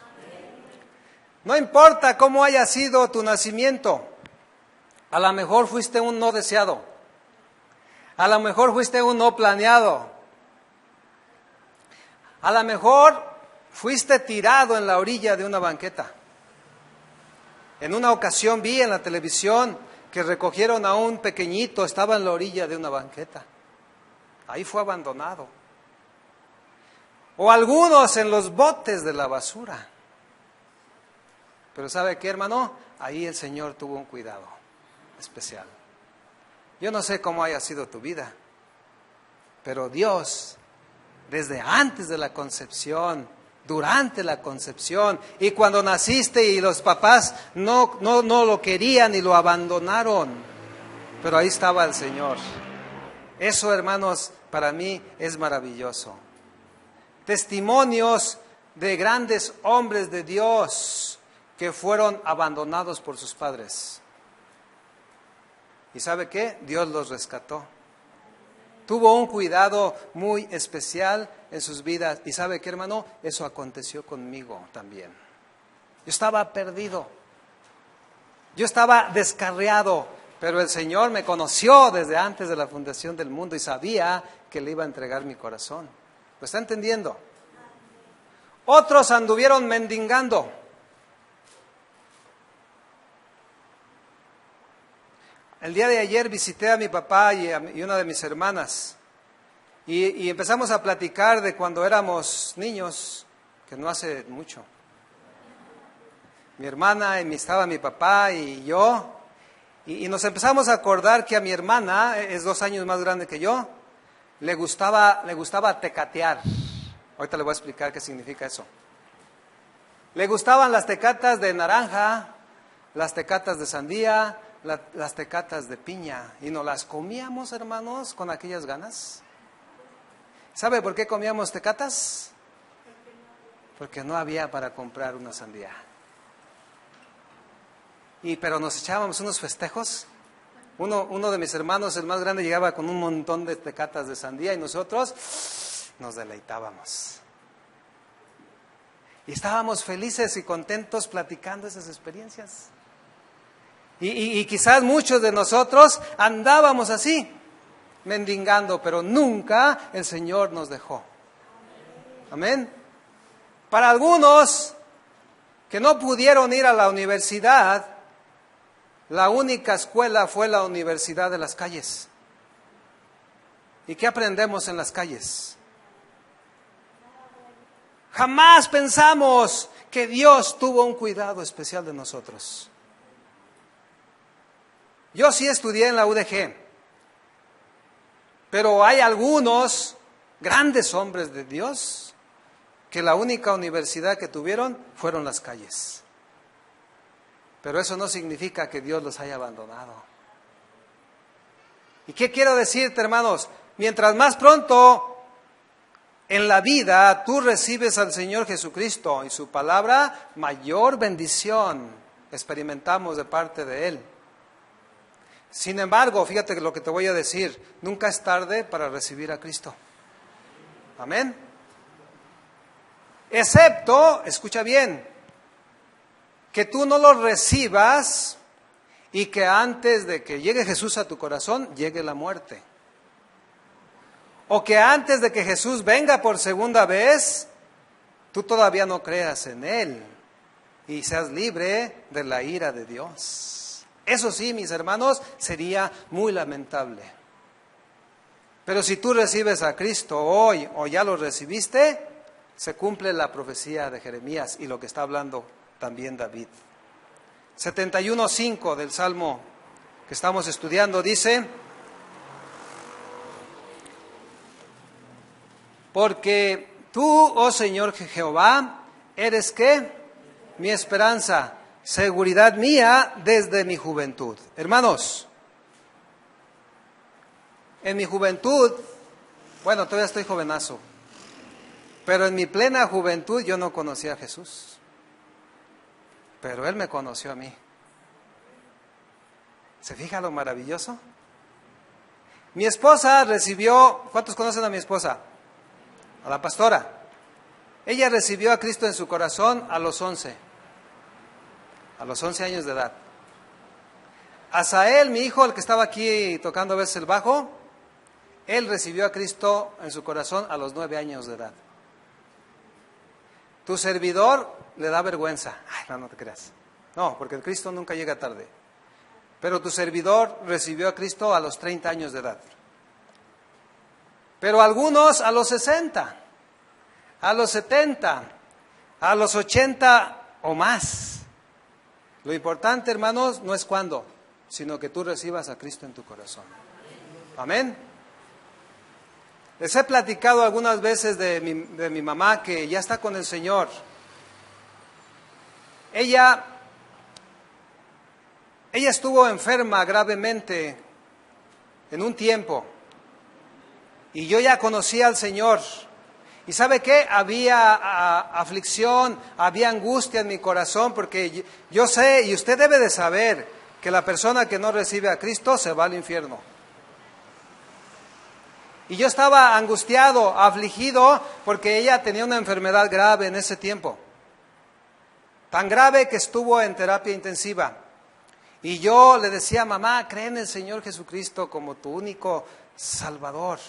No importa cómo haya sido tu nacimiento. A lo mejor fuiste un no deseado. A lo mejor fuiste un no planeado. A lo mejor fuiste tirado en la orilla de una banqueta. En una ocasión vi en la televisión que recogieron a un pequeñito, estaba en la orilla de una banqueta. Ahí fue abandonado. O algunos en los botes de la basura. Pero ¿sabe qué, hermano? Ahí el Señor tuvo un cuidado especial. Yo no sé cómo haya sido tu vida, pero Dios, desde antes de la concepción, durante la concepción, y cuando naciste y los papás no lo querían y lo abandonaron, pero ahí estaba el Señor. Eso, hermanos, para mí es maravilloso. Testimonios de grandes hombres de Dios que fueron abandonados por sus padres. ¿Y sabe qué? Dios los rescató. Tuvo un cuidado muy especial en sus vidas. ¿Y sabe qué, hermano? Eso aconteció conmigo también. Yo estaba perdido. Yo estaba descarriado. Pero el Señor me conoció desde antes de la fundación del mundo y sabía que le iba a entregar mi corazón. ¿Lo está entendiendo? Otros anduvieron mendigando. El día de ayer visité a mi papá y una de mis hermanas y empezamos a platicar de cuando éramos niños, que no hace mucho. Mi hermana, estaba mi papá y yo, y nos empezamos a acordar que a mi hermana, es 2 años más grande que yo, le gustaba tecatear. Ahorita le voy a explicar qué significa eso. Le gustaban las tecatas de naranja, las tecatas de sandía, las tecatas de piña, y nos las comíamos, hermanos, con aquellas ganas. ¿Sabe por qué comíamos tecatas? Porque no había para comprar una sandía. Pero nos echábamos unos festejos. Uno de mis hermanos, el más grande, llegaba con un montón de tecatas de sandía y nosotros nos deleitábamos. Y estábamos felices y contentos platicando esas experiencias. Y quizás muchos de nosotros andábamos así, mendigando, pero nunca el Señor nos dejó. Amén. Para algunos que no pudieron ir a la universidad, la única escuela fue la universidad de las calles. ¿Y qué aprendemos en las calles? Jamás pensamos que Dios tuvo un cuidado especial de nosotros. Yo sí estudié en la UDG, pero hay algunos grandes hombres de Dios que la única universidad que tuvieron fueron las calles. Pero eso no significa que Dios los haya abandonado. ¿Y qué quiero decirte, hermanos? Mientras más pronto en la vida tú recibes al Señor Jesucristo y su palabra, mayor bendición experimentamos de parte de Él. Sin embargo, fíjate lo que te voy a decir, nunca es tarde para recibir a Cristo. Amén. Excepto, escucha bien, que tú no lo recibas y que antes de que llegue Jesús a tu corazón, llegue la muerte. O que antes de que Jesús venga por segunda vez, tú todavía no creas en Él y seas libre de la ira de Dios. Eso sí, mis hermanos, sería muy lamentable. Pero si tú recibes a Cristo hoy o ya lo recibiste, se cumple la profecía de Jeremías y lo que está hablando también David. 71:5 del Salmo que estamos estudiando dice: porque tú, oh Señor Jehová, eres ¿qué? Mi esperanza, seguridad mía desde mi juventud. Hermanos, En mi juventud, bueno, todavía estoy jovenazo, pero en mi plena juventud yo no conocía a Jesús, pero Él me conoció a mí. ¿Se fija lo maravilloso? Mi esposa recibió, ¿cuántos conocen a mi esposa? A la pastora. Ella recibió a Cristo en su corazón a los 11 años de edad. Asael, mi hijo, el que estaba aquí tocando a veces el bajo, él recibió a Cristo en su corazón a los 9 años de edad. Tu servidor le da vergüenza. Ay, no, no te creas. No, porque el Cristo nunca llega tarde. Pero tu servidor recibió a Cristo a los 30 años de edad. Pero algunos a los 60, a los 70, a los 80 o más. Lo importante, hermanos, no es cuándo, sino que tú recibas a Cristo en tu corazón. Amén. Les he platicado algunas veces de mi mamá que ya está con el Señor. Ella estuvo enferma gravemente en un tiempo y yo ya conocía al Señor. ¿Y sabe qué? Había aflicción, había angustia en mi corazón porque yo sé y usted debe de saber que la persona que no recibe a Cristo se va al infierno. Y yo estaba angustiado, afligido porque ella tenía una enfermedad grave en ese tiempo. Tan grave que estuvo en terapia intensiva. Y yo le decía, mamá, cree en el Señor Jesucristo como tu único Salvador.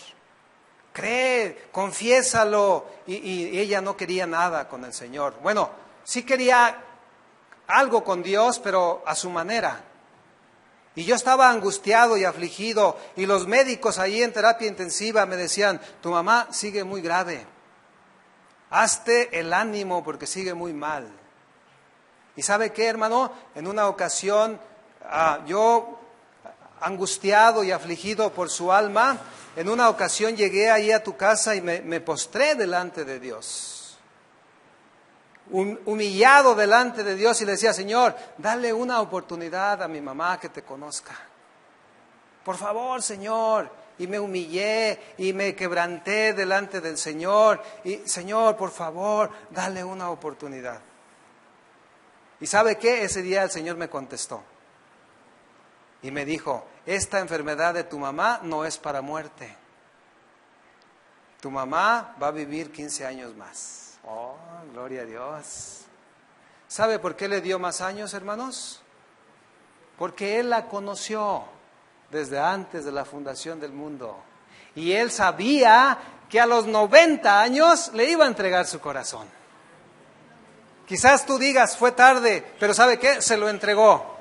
Cree, confiésalo. Y ella no quería nada con el Señor. Bueno, sí quería algo con Dios, pero a su manera. Y yo estaba angustiado y afligido. Y los médicos ahí en terapia intensiva me decían, tu mamá sigue muy grave. Hazte el ánimo porque sigue muy mal. ¿Y sabe qué, hermano? En una ocasión, yo, angustiado y afligido por su alma, en una ocasión llegué ahí a tu casa y me postré delante de Dios. Humillado delante de Dios y le decía, Señor, dale una oportunidad a mi mamá que te conozca. Por favor, Señor. Y me humillé y me quebranté delante del Señor. Y, Señor, por favor, dale una oportunidad. ¿Y sabe qué? Ese día el Señor me contestó y me dijo, esta enfermedad de tu mamá no es para muerte. Tu mamá va a vivir 15 años más. Oh, gloria a Dios. ¿Sabe por qué le dio más años, hermanos? Porque Él la conoció desde antes de la fundación del mundo. Y Él sabía que a los 90 años le iba a entregar su corazón. Quizás tú digas, fue tarde, pero ¿sabe qué? Se lo entregó.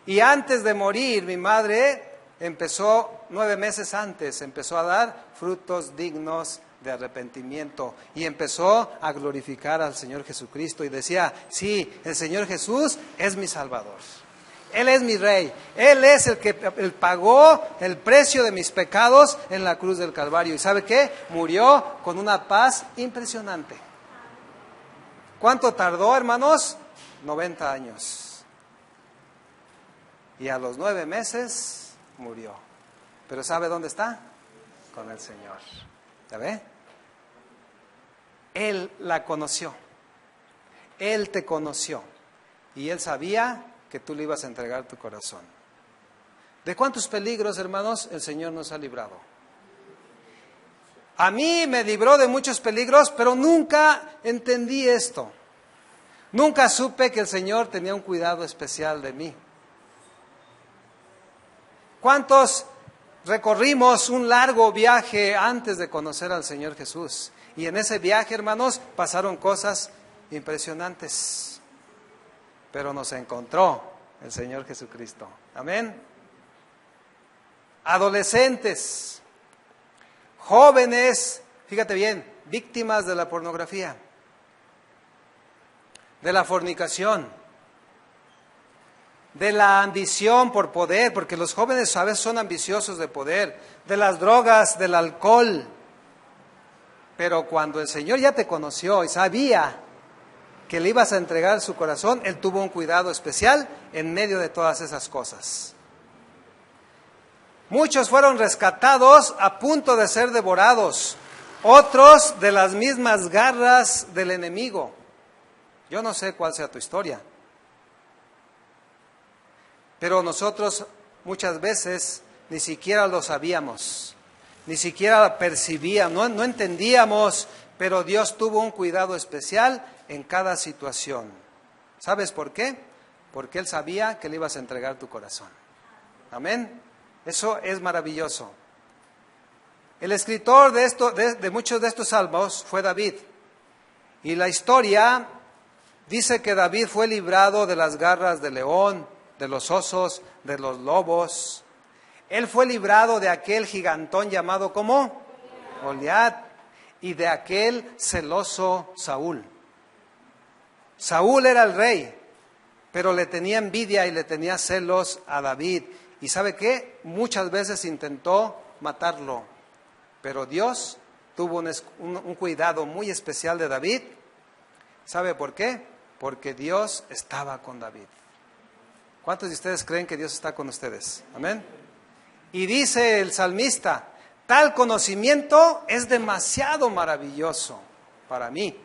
Y antes de morir, mi madre empezó, 9 meses antes, empezó a dar frutos dignos de arrepentimiento. Y empezó a glorificar al Señor Jesucristo. Y decía, sí, el Señor Jesús es mi Salvador. Él es mi Rey. Él es el que pagó el precio de mis pecados en la cruz del Calvario. ¿Y sabe qué? Murió con una paz impresionante. ¿Cuánto tardó, hermanos? 90 años. Y a los 9 meses murió. Pero ¿sabe dónde está? Con el Señor. ¿Ya ve? Él la conoció. Él te conoció. Y Él sabía que tú le ibas a entregar tu corazón. ¿De cuántos peligros, hermanos, el Señor nos ha librado? A mí me libró de muchos peligros, pero nunca entendí esto. Nunca supe que el Señor tenía un cuidado especial de mí. ¿Cuántos recorrimos un largo viaje antes de conocer al Señor Jesús? Y en ese viaje, hermanos, pasaron cosas impresionantes. Pero nos encontró el Señor Jesucristo. Amén. Adolescentes, jóvenes, fíjate bien, víctimas de la pornografía, de la fornicación, de la ambición por poder, porque los jóvenes a veces son ambiciosos de poder, de las drogas, del alcohol. Pero cuando el Señor ya te conoció y sabía que le ibas a entregar su corazón, Él tuvo un cuidado especial en medio de todas esas cosas. Muchos fueron rescatados a punto de ser devorados, otros de las mismas garras del enemigo. Yo no sé cuál sea tu historia, pero nosotros muchas veces ni siquiera lo sabíamos, ni siquiera lo percibíamos, no entendíamos, pero Dios tuvo un cuidado especial en cada situación. ¿Sabes por qué? Porque Él sabía que le ibas a entregar tu corazón. Amén. Eso es maravilloso. El escritor de muchos de estos salmos fue David. Y la historia dice que David fue librado de las garras del león, de los osos, de los lobos. Él fue librado de aquel gigantón llamado ¿cómo? Goliat. Y de aquel celoso Saúl. Saúl era el rey, pero le tenía envidia y le tenía celos a David. ¿Y sabe qué? Muchas veces intentó matarlo, pero Dios tuvo un cuidado muy especial de David. ¿Sabe por qué? Porque Dios estaba con David. ¿Cuántos de ustedes creen que Dios está con ustedes? Amén. Y dice el salmista, tal conocimiento es demasiado maravilloso para mí.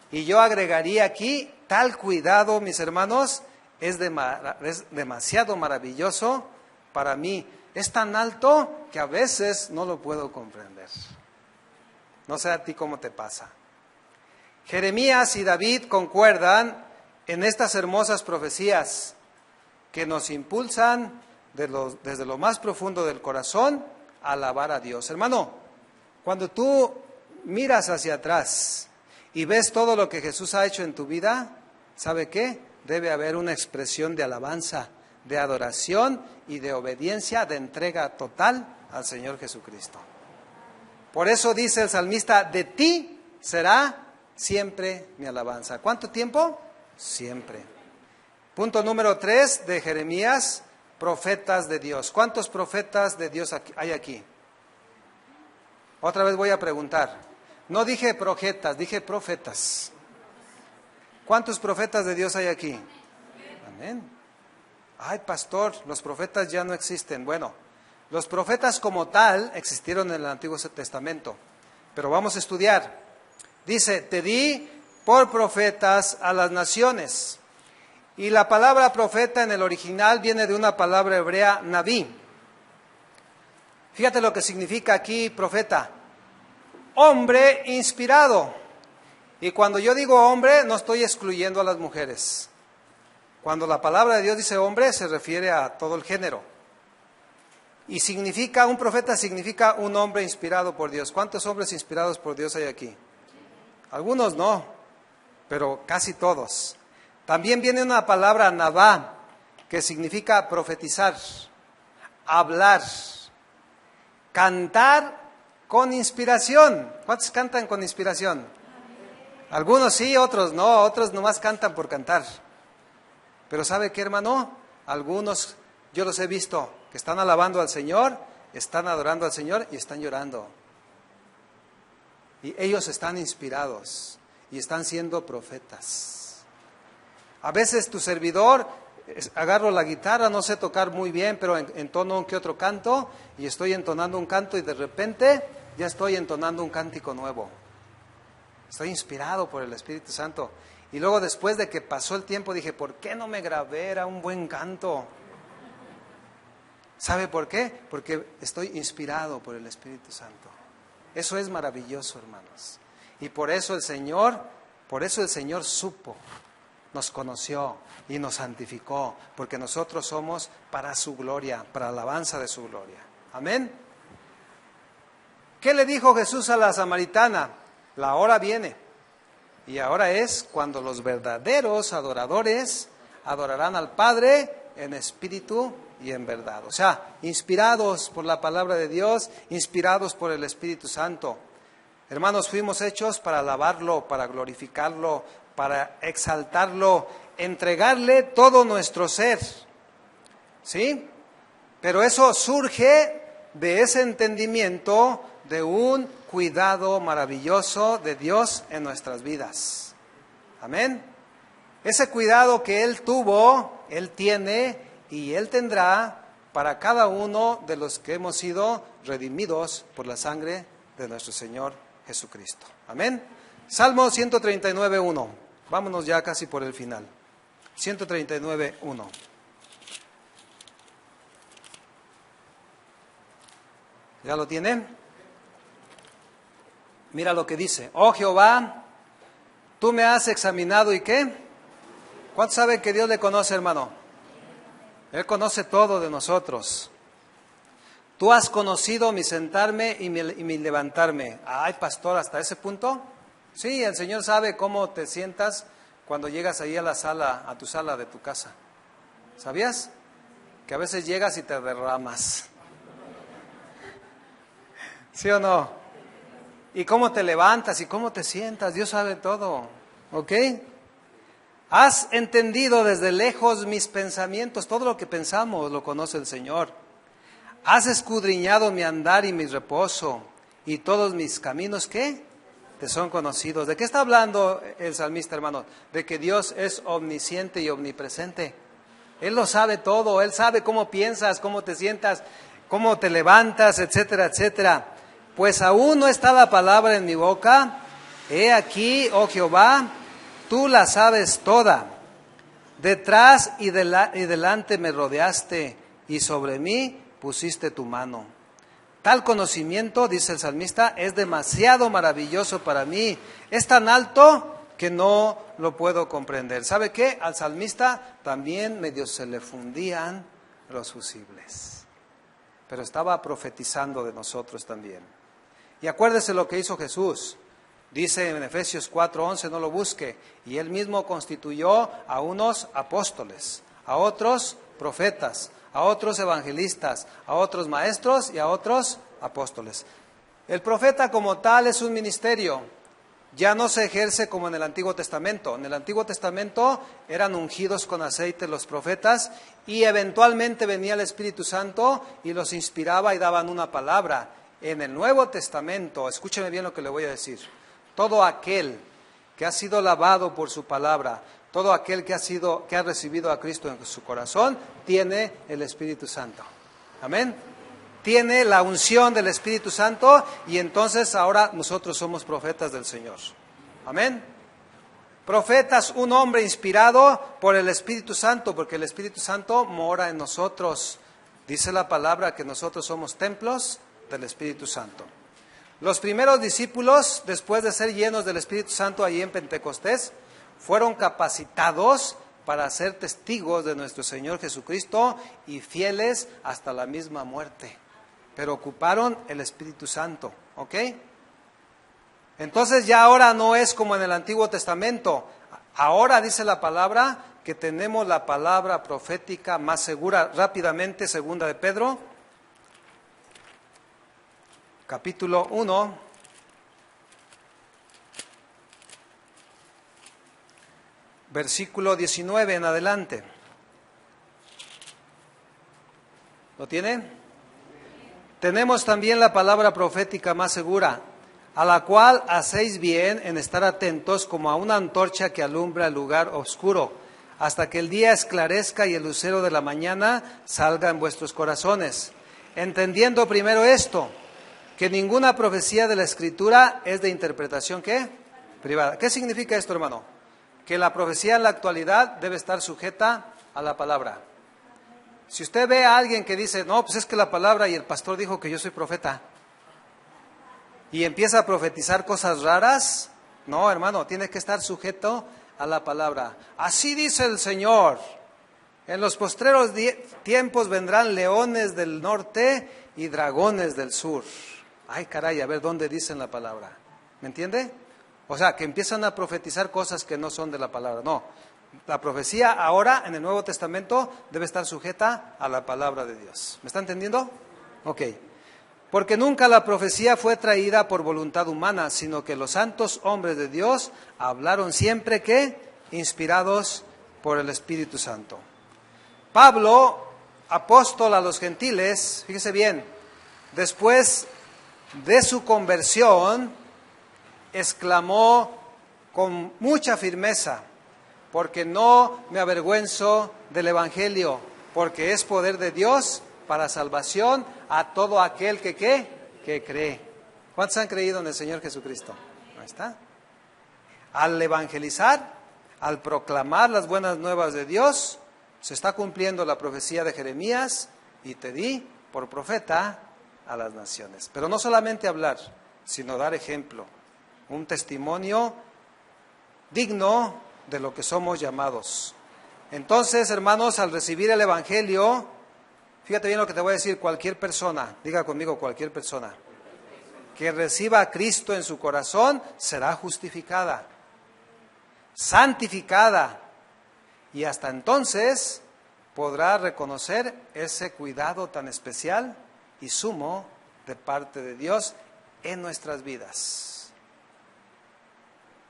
Y yo agregaría aquí, tal cuidado, mis hermanos, es demasiado maravilloso para mí. Es tan alto que a veces no lo puedo comprender. No sé a ti cómo te pasa. Jeremías y David concuerdan en estas hermosas profecías que nos impulsan desde lo más profundo del corazón a alabar a Dios. Hermano, cuando tú miras hacia atrás y ves todo lo que Jesús ha hecho en tu vida, ¿sabe qué? Debe haber una expresión de alabanza, de adoración y de obediencia, de entrega total al Señor Jesucristo. Por eso dice el salmista, de ti será siempre mi alabanza. ¿Cuánto tiempo? Siempre. Punto número 3 de Jeremías, profetas de Dios. ¿Cuántos profetas de Dios hay aquí? Otra vez voy a preguntar. No dije profetas, dije profetas. ¿Cuántos profetas de Dios hay aquí? Amén. Ay, pastor, los profetas ya no existen. Bueno, los profetas como tal existieron en el Antiguo Testamento, pero vamos a estudiar. Dice, te di por profetas a las naciones. Y la palabra profeta en el original viene de una palabra hebrea, naví. Fíjate lo que significa aquí profeta. Hombre inspirado. Y cuando yo digo hombre, no estoy excluyendo a las mujeres. Cuando la palabra de Dios dice hombre, se refiere a todo el género. Y significa, un profeta significa un hombre inspirado por Dios. ¿Cuántos hombres inspirados por Dios hay aquí? Algunos no, pero casi todos. También viene una palabra nabá, que significa profetizar, hablar, cantar con inspiración. ¿Cuántos cantan con inspiración? Algunos sí, otros no, otros nomás cantan por cantar. Pero ¿sabe qué, hermano? Algunos, yo los he visto, que están alabando al Señor, están adorando al Señor y están llorando. Y ellos están inspirados y están siendo profetas. A veces tu servidor, agarro la guitarra, no sé tocar muy bien, pero entono un que otro canto, y estoy entonando un canto y de repente ya estoy entonando un cántico nuevo. Estoy inspirado por el Espíritu Santo. Y luego después de que pasó el tiempo dije, ¿por qué no me grabé? Era un buen canto. ¿Sabe por qué? Porque estoy inspirado por el Espíritu Santo. Eso es maravilloso, hermanos. Y por eso el Señor supo, nos conoció y nos santificó, porque nosotros somos para su gloria, para la alabanza de su gloria. Amén. ¿Qué le dijo Jesús a la samaritana? La hora viene, y ahora es cuando los verdaderos adoradores adorarán al Padre en espíritu y en verdad. O sea, inspirados por la palabra de Dios, inspirados por el Espíritu Santo. Hermanos, fuimos hechos para alabarlo, para glorificarlo, para exaltarlo, entregarle todo nuestro ser. ¿Sí? Pero eso surge de ese entendimiento de un cuidado maravilloso de Dios en nuestras vidas. Amén. Ese cuidado que Él tuvo, Él tiene y Él tendrá para cada uno de los que hemos sido redimidos por la sangre de nuestro Señor Jesucristo. Amén. Salmo 139:1. Vámonos ya casi por el final. 139:1. ¿Ya lo tienen? Mira lo que dice. Oh Jehová, tú me has examinado y ¿qué? ¿Cuántos saben que Dios le conoce, hermano? Él conoce todo de nosotros. Tú has conocido mi sentarme y mi levantarme. Ay, pastor, ¿hasta ese punto? Sí, el Señor sabe cómo te sientas cuando llegas ahí a la sala, a tu sala de tu casa. ¿Sabías? Que a veces llegas y te derramas. ¿Sí o no? Y cómo te levantas y cómo te sientas, Dios sabe todo. ¿Ok? Has entendido desde lejos mis pensamientos, todo lo que pensamos lo conoce el Señor. Has escudriñado mi andar y mi reposo, y todos mis caminos, ¿qué? Te son conocidos. ¿De qué está hablando el salmista, hermano? De que Dios es omnisciente y omnipresente. Él lo sabe todo, Él sabe cómo piensas, cómo te sientas, cómo te levantas, etcétera, etcétera. Pues aún no está la palabra en mi boca. He aquí, oh Jehová, tú la sabes toda. Detrás y delante me rodeaste, y sobre mí pusiste tu mano. Tal conocimiento, dice el salmista, es demasiado maravilloso para mí. Es tan alto que no lo puedo comprender. ¿Sabe qué? Al salmista también medio se le fundían los fusibles. Pero estaba profetizando de nosotros también. Y acuérdese lo que hizo Jesús. Dice en Efesios 4:11, no lo busque. Y Él mismo constituyó a unos apóstoles, a otros profetas, a otros evangelistas, a otros maestros y a otros apóstoles. El profeta como tal es un ministerio. Ya no se ejerce como en el Antiguo Testamento. En el Antiguo Testamento eran ungidos con aceite los profetas y eventualmente venía el Espíritu Santo y los inspiraba y daban una palabra. En el Nuevo Testamento, escúcheme bien lo que le voy a decir, todo aquel que ha sido lavado por su palabra, todo aquel que ha recibido a Cristo en su corazón, tiene el Espíritu Santo. Amén. Tiene la unción del Espíritu Santo y entonces ahora nosotros somos profetas del Señor. Amén. Profetas, un hombre inspirado por el Espíritu Santo, porque el Espíritu Santo mora en nosotros. Dice la palabra que nosotros somos templos del Espíritu Santo. Los primeros discípulos, después de ser llenos del Espíritu Santo allí en Pentecostés, fueron capacitados para ser testigos de nuestro Señor Jesucristo y fieles hasta la misma muerte. Pero ocuparon el Espíritu Santo, ¿ok? Entonces ya ahora no es como en el Antiguo Testamento. Ahora dice la palabra que tenemos la palabra profética más segura. Rápidamente, 2 de Pedro, capítulo 1, versículo 19 en adelante. ¿Lo tiene? Tenemos también la palabra profética más segura, a la cual hacéis bien en estar atentos como a una antorcha que alumbra el lugar oscuro, hasta que el día esclarezca y el lucero de la mañana salga en vuestros corazones. Entendiendo primero esto, que ninguna profecía de la Escritura es de interpretación, ¿qué? Privada. ¿Qué significa esto, hermano? Que la profecía en la actualidad debe estar sujeta a la palabra. Si usted ve a alguien que dice, no, pues es que la palabra y el pastor dijo que yo soy profeta, y empieza a profetizar cosas raras, no, hermano, tiene que estar sujeto a la palabra. Así dice el Señor, en los postreros tiempos vendrán leones del norte y dragones del sur. Ay, caray, a ver dónde dicen la palabra. ¿Me entiende? O sea, que empiezan a profetizar cosas que no son de la palabra. No, la profecía ahora en el Nuevo Testamento debe estar sujeta a la palabra de Dios. ¿Me está entendiendo? Ok. Porque nunca la profecía fue traída por voluntad humana, sino que los santos hombres de Dios hablaron siempre que inspirados por el Espíritu Santo. Pablo, apóstol a los gentiles, fíjese bien, después de su conversión, exclamó con mucha firmeza, porque no me avergüenzo del Evangelio, porque es poder de Dios para salvación a todo aquel que ¿qué? Que cree. ¿Cuántos han creído en el Señor Jesucristo? Ahí está. Al evangelizar, al proclamar las buenas nuevas de Dios, se está cumpliendo la profecía de Jeremías, y te di por profeta a las naciones. Pero no solamente hablar, sino dar ejemplo, un testimonio digno de lo que somos llamados. Entonces, hermanos, al recibir el Evangelio, fíjate bien lo que te voy a decir, cualquier persona, diga conmigo cualquier persona, que reciba a Cristo en su corazón, será justificada, santificada, y hasta entonces podrá reconocer ese cuidado tan especial y sumo de parte de Dios en nuestras vidas.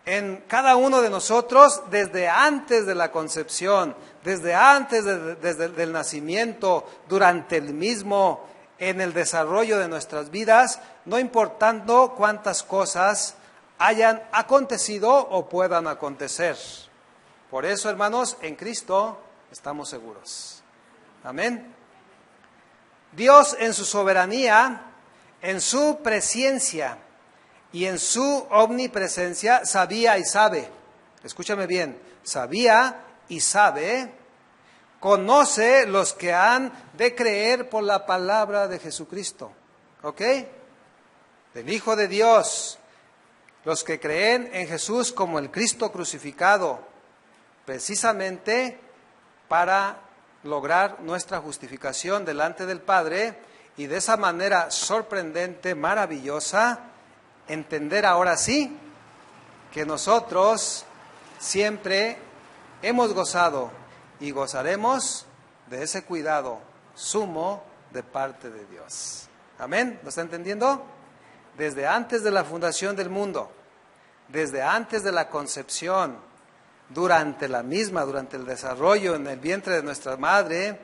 En cada uno de nosotros, desde antes de la concepción, desde antes del nacimiento, durante el mismo, en el desarrollo de nuestras vidas, no importando cuántas cosas hayan acontecido o puedan acontecer. Por eso, hermanos, en Cristo estamos seguros. Amén. Dios en su soberanía, en su presciencia y en su omnipresencia sabía y sabe, escúchame bien, sabía y sabe, conoce los que han de creer por la palabra de Jesucristo, ¿ok? Del Hijo de Dios, los que creen en Jesús como el Cristo crucificado, precisamente para lograr nuestra justificación delante del Padre y de esa manera sorprendente, maravillosa, entender ahora sí que nosotros siempre hemos gozado y gozaremos de ese cuidado sumo de parte de Dios. ¿Amén? ¿Lo está entendiendo? Desde antes de la fundación del mundo, desde antes de la concepción, durante la misma, durante el desarrollo en el vientre de nuestra madre,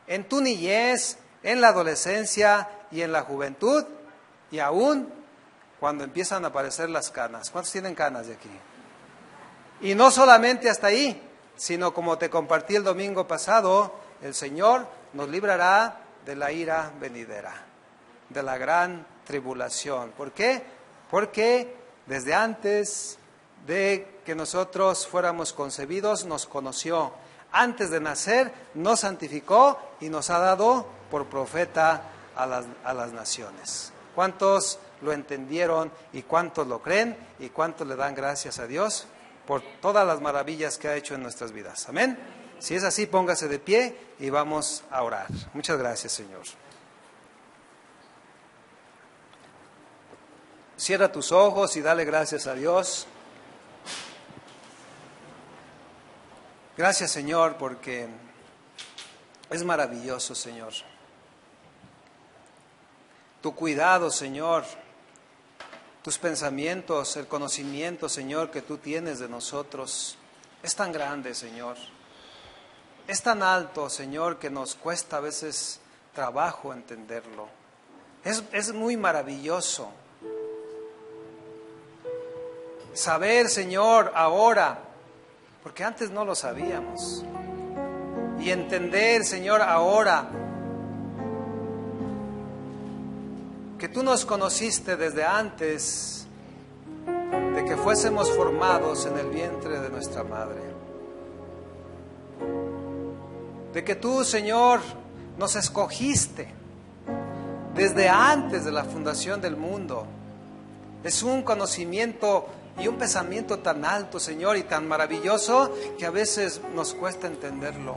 en tu niñez, en la adolescencia y en la juventud, y aún cuando empiezan a aparecer las canas. ¿Cuántos tienen canas de aquí? Y no solamente hasta ahí, sino como te compartí el domingo pasado, el Señor nos librará de la ira venidera, de la gran tribulación. ¿Por qué? Porque desde antes de que nosotros fuéramos concebidos, nos conoció. Antes de nacer, nos santificó y nos ha dado por profeta a las naciones. ¿Cuántos lo entendieron y cuántos lo creen y cuántos le dan gracias a Dios por todas las maravillas que ha hecho en nuestras vidas? Amén. Si es así, póngase de pie y vamos a orar. Muchas gracias, Señor. Cierra tus ojos y dale gracias a Dios. Gracias, Señor, porque es maravilloso, Señor. Tu cuidado, Señor, tus pensamientos, el conocimiento, Señor, que tú tienes de nosotros, es tan grande, Señor. Es tan alto, Señor, que nos cuesta a veces trabajo entenderlo. Es muy maravilloso saber, Señor, ahora, porque antes no lo sabíamos, y entender, Señor, ahora, que tú nos conociste desde antes de que fuésemos formados en el vientre de nuestra madre. De que tú, Señor, nos escogiste desde antes de la fundación del mundo. Es un conocimiento y un pensamiento tan alto, Señor, y tan maravilloso que a veces nos cuesta entenderlo.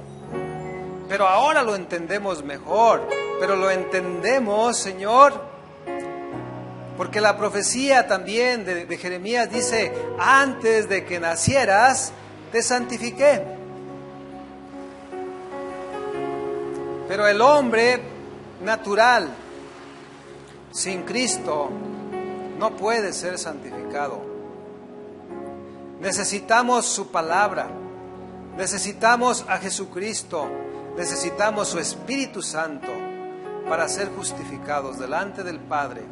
Pero ahora lo entendemos mejor. Pero lo entendemos, Señor, porque la profecía también de Jeremías dice: antes de que nacieras, te santifiqué. Pero el hombre natural, sin Cristo, no puede ser santificado. Necesitamos su palabra, necesitamos a Jesucristo, necesitamos su Espíritu Santo para ser justificados delante del Padre,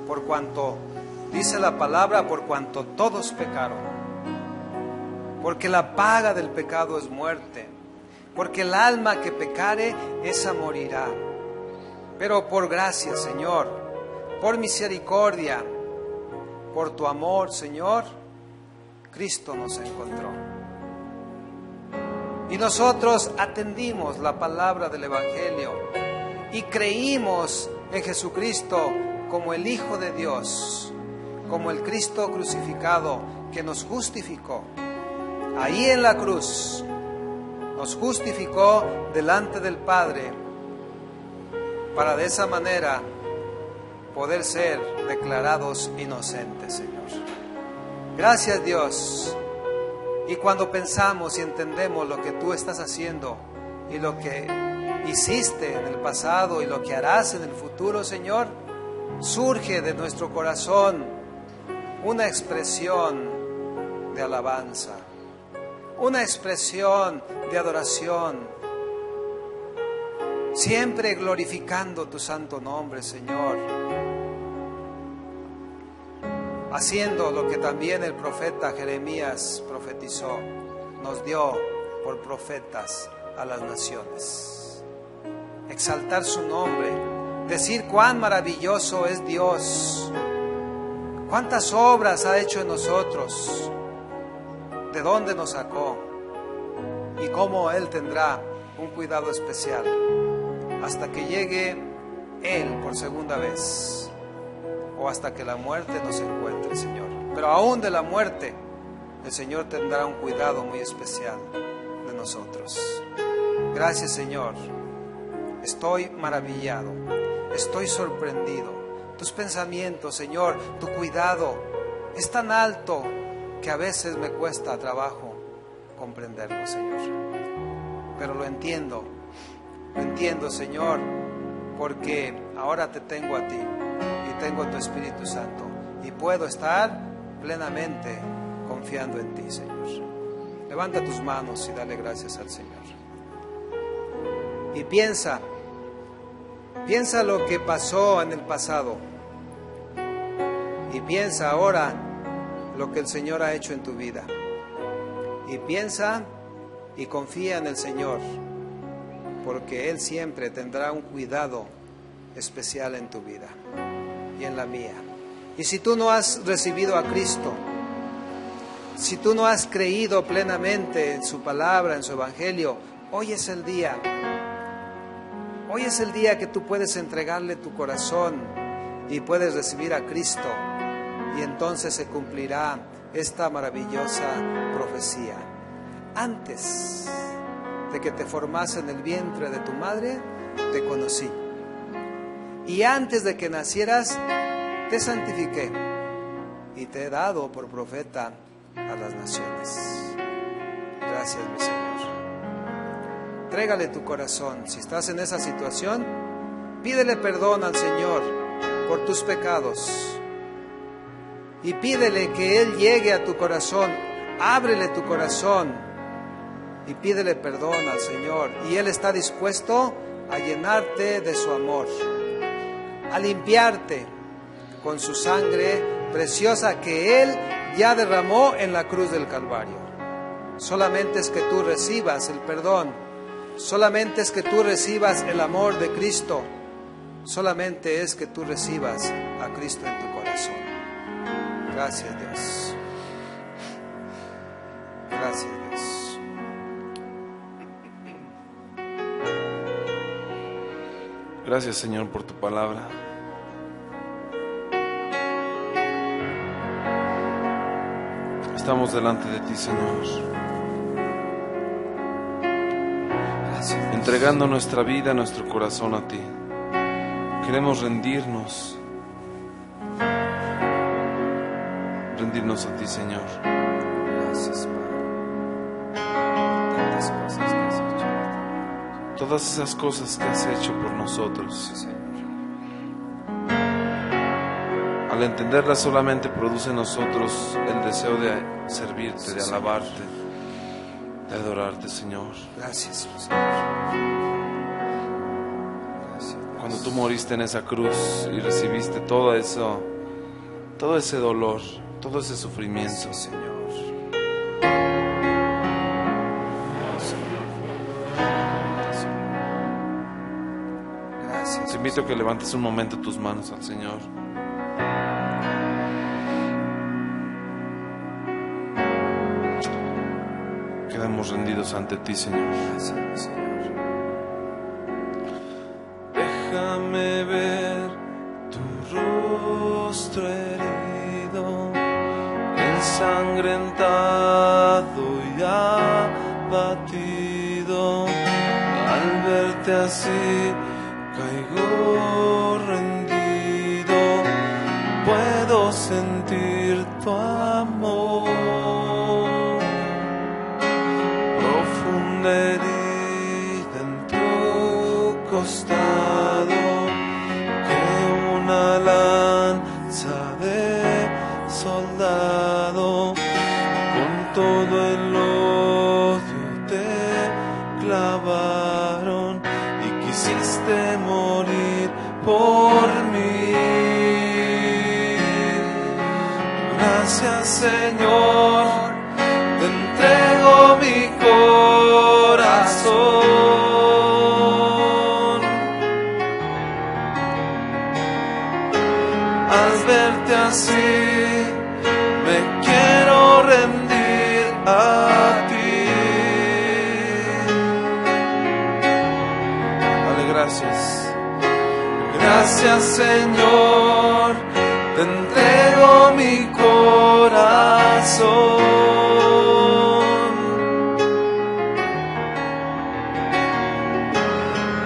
por cuanto, dice la palabra, por cuanto todos pecaron. Porque la paga del pecado es muerte, porque el alma que pecare, esa morirá. Pero por gracia, Señor, por misericordia, por tu amor, Señor, Cristo nos encontró. Y nosotros atendimos la palabra del Evangelio y creímos en Jesucristo como el Hijo de Dios, como el Cristo crucificado que nos justificó. Ahí en la cruz nos justificó delante del Padre para de esa manera poder ser declarados inocentes, Señor. Gracias, Dios. Y cuando pensamos y entendemos lo que tú estás haciendo y lo que hiciste en el pasado y lo que harás en el futuro, Señor, surge de nuestro corazón una expresión de alabanza, una expresión de adoración, siempre glorificando tu santo nombre, Señor, haciendo lo que también el profeta Jeremías profetizó, nos dio por profetas a las naciones. Exaltar su nombre, decir cuán maravilloso es Dios, cuántas obras ha hecho en nosotros, de dónde nos sacó y cómo Él tendrá un cuidado especial hasta que llegue Él por segunda vez o hasta que la muerte nos encuentre, Señor. Pero aún de la muerte, el Señor tendrá un cuidado muy especial de nosotros. Gracias, Señor. Estoy maravillado, estoy sorprendido. Tus pensamientos, Señor, tu cuidado es tan alto que a veces me cuesta trabajo comprenderlo, Señor. Pero lo entiendo, Señor, porque ahora te tengo a ti y tengo tu Espíritu Santo y puedo estar plenamente confiando en ti, Señor. Levanta tus manos y dale gracias al Señor. Y piensa lo que pasó en el pasado y piensa ahora lo que el Señor ha hecho en tu vida. Y piensa y confía en el Señor, porque Él siempre tendrá un cuidado especial en tu vida y en la mía. Y si tú no has recibido a Cristo, si tú no has creído plenamente en su palabra, en su evangelio, hoy es el día. Hoy es el día que tú puedes entregarle tu corazón y puedes recibir a Cristo. Y entonces se cumplirá esta maravillosa profecía. Antes de que te formase en el vientre de tu madre, te conocí. Y antes de que nacieras, te santifiqué y te he dado por profeta a las naciones. Gracias, mi Señor. Trégale tu corazón. Si estás en esa situación, pídele perdón al Señor por tus pecados. Y pídele que Él llegue a tu corazón. Ábrele tu corazón y pídele perdón al Señor. Y Él está dispuesto a llenarte de su amor, a limpiarte con su sangre preciosa que Él ya derramó en la cruz del Calvario. Solamente es que tú recibas el perdón, solamente es que tú recibas el amor de Cristo, solamente es que tú recibas a Cristo en tu corazón. Gracias, Dios. Gracias, Dios. Gracias, Señor, por tu palabra. Estamos delante de ti, Señor, Gracias, Dios. entregando nuestra vida, nuestro corazón a ti. Queremos rendirnos a ti, Señor. Gracias, Padre. Tantas cosas que has hecho. Todas esas cosas que has hecho por nosotros, Sí, Señor. al entenderlas solamente produce en nosotros el deseo de servirte, de alabarte, de adorarte, Señor. Gracias, Señor. Gracias, Dios. Cuando tú moriste en esa cruz y recibiste todo eso, todo ese dolor, todo ese sufrimiento, Sí, Señor. Gracias, Te invito a que levantes un momento tus manos al Señor. Quedamos rendidos ante ti, Señor. Gracias, Señor. Déjame ver tu rostro herido, ensangrentado y abatido. Al verte así caigo rendido, puedo sentir tu amor. Profunda herida en tu costado, que una lanza de soldado, con todo el odio te clavaron y quisiste morir por mí. Gracias, Señor, te entrego mi corazón. Al verte así me quiero rendir a ti. Dale gracias. Gracias, Señor, te entrego mi corazón.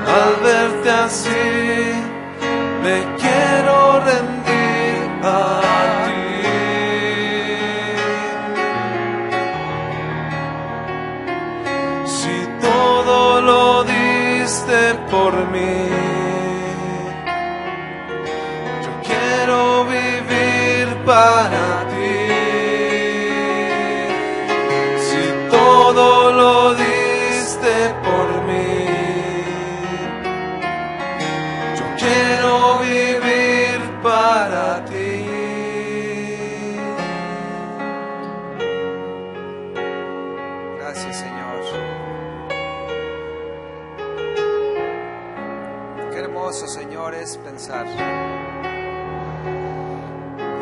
Al verte así me quiero rendir a ti. Si todo lo diste por mí, yo quiero vivir para ti. Si todo lo diste por mí, quiero vivir para ti. Gracias, Señor. Qué hermoso, Señor, es pensar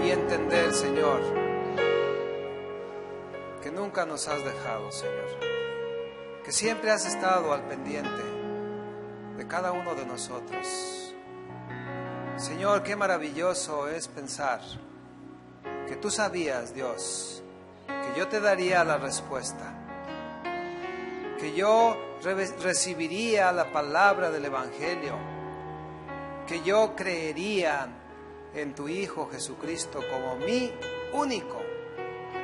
y entender, Señor, que nunca nos has dejado, Señor, que siempre has estado al pendiente de cada uno de nosotros. Señor, qué maravilloso es pensar que tú sabías, Dios, que yo te daría la respuesta, que yo recibiría la palabra del Evangelio, que yo creería en tu Hijo Jesucristo como mi único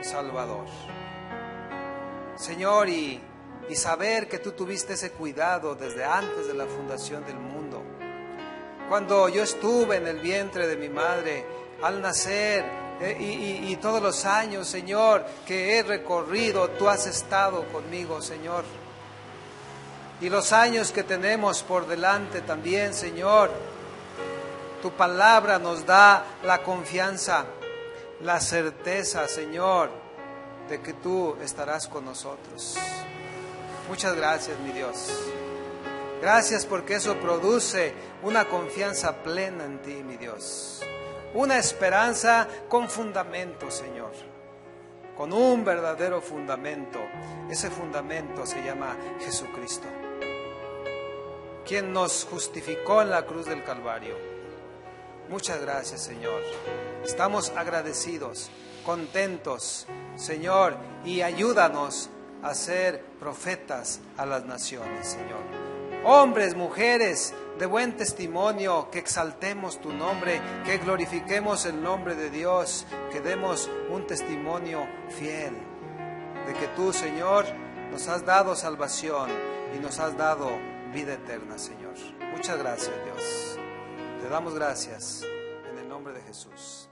Salvador. Señor, y saber que tú tuviste ese cuidado desde antes de la fundación del mundo. Cuando yo estuve en el vientre de mi madre, al nacer, y todos los años, Señor, que he recorrido, tú has estado conmigo, Señor. Y los años que tenemos por delante también, Señor, tu palabra nos da la confianza, la certeza, Señor, de que tú estarás con nosotros. Muchas gracias, mi Dios. Gracias porque eso produce una confianza plena en ti, mi Dios. Una esperanza con fundamento, Señor. Con un verdadero fundamento. Ese fundamento se llama Jesucristo, quien nos justificó en la cruz del Calvario. Muchas gracias, Señor. Estamos agradecidos, contentos, Señor, y ayúdanos a ser profetas a las naciones, Señor. Hombres, mujeres de buen testimonio, que exaltemos tu nombre, que glorifiquemos el nombre de Dios, que demos un testimonio fiel de que tú, Señor, nos has dado salvación y nos has dado vida eterna, Señor. Muchas gracias, Dios. Te damos gracias en el nombre de Jesús.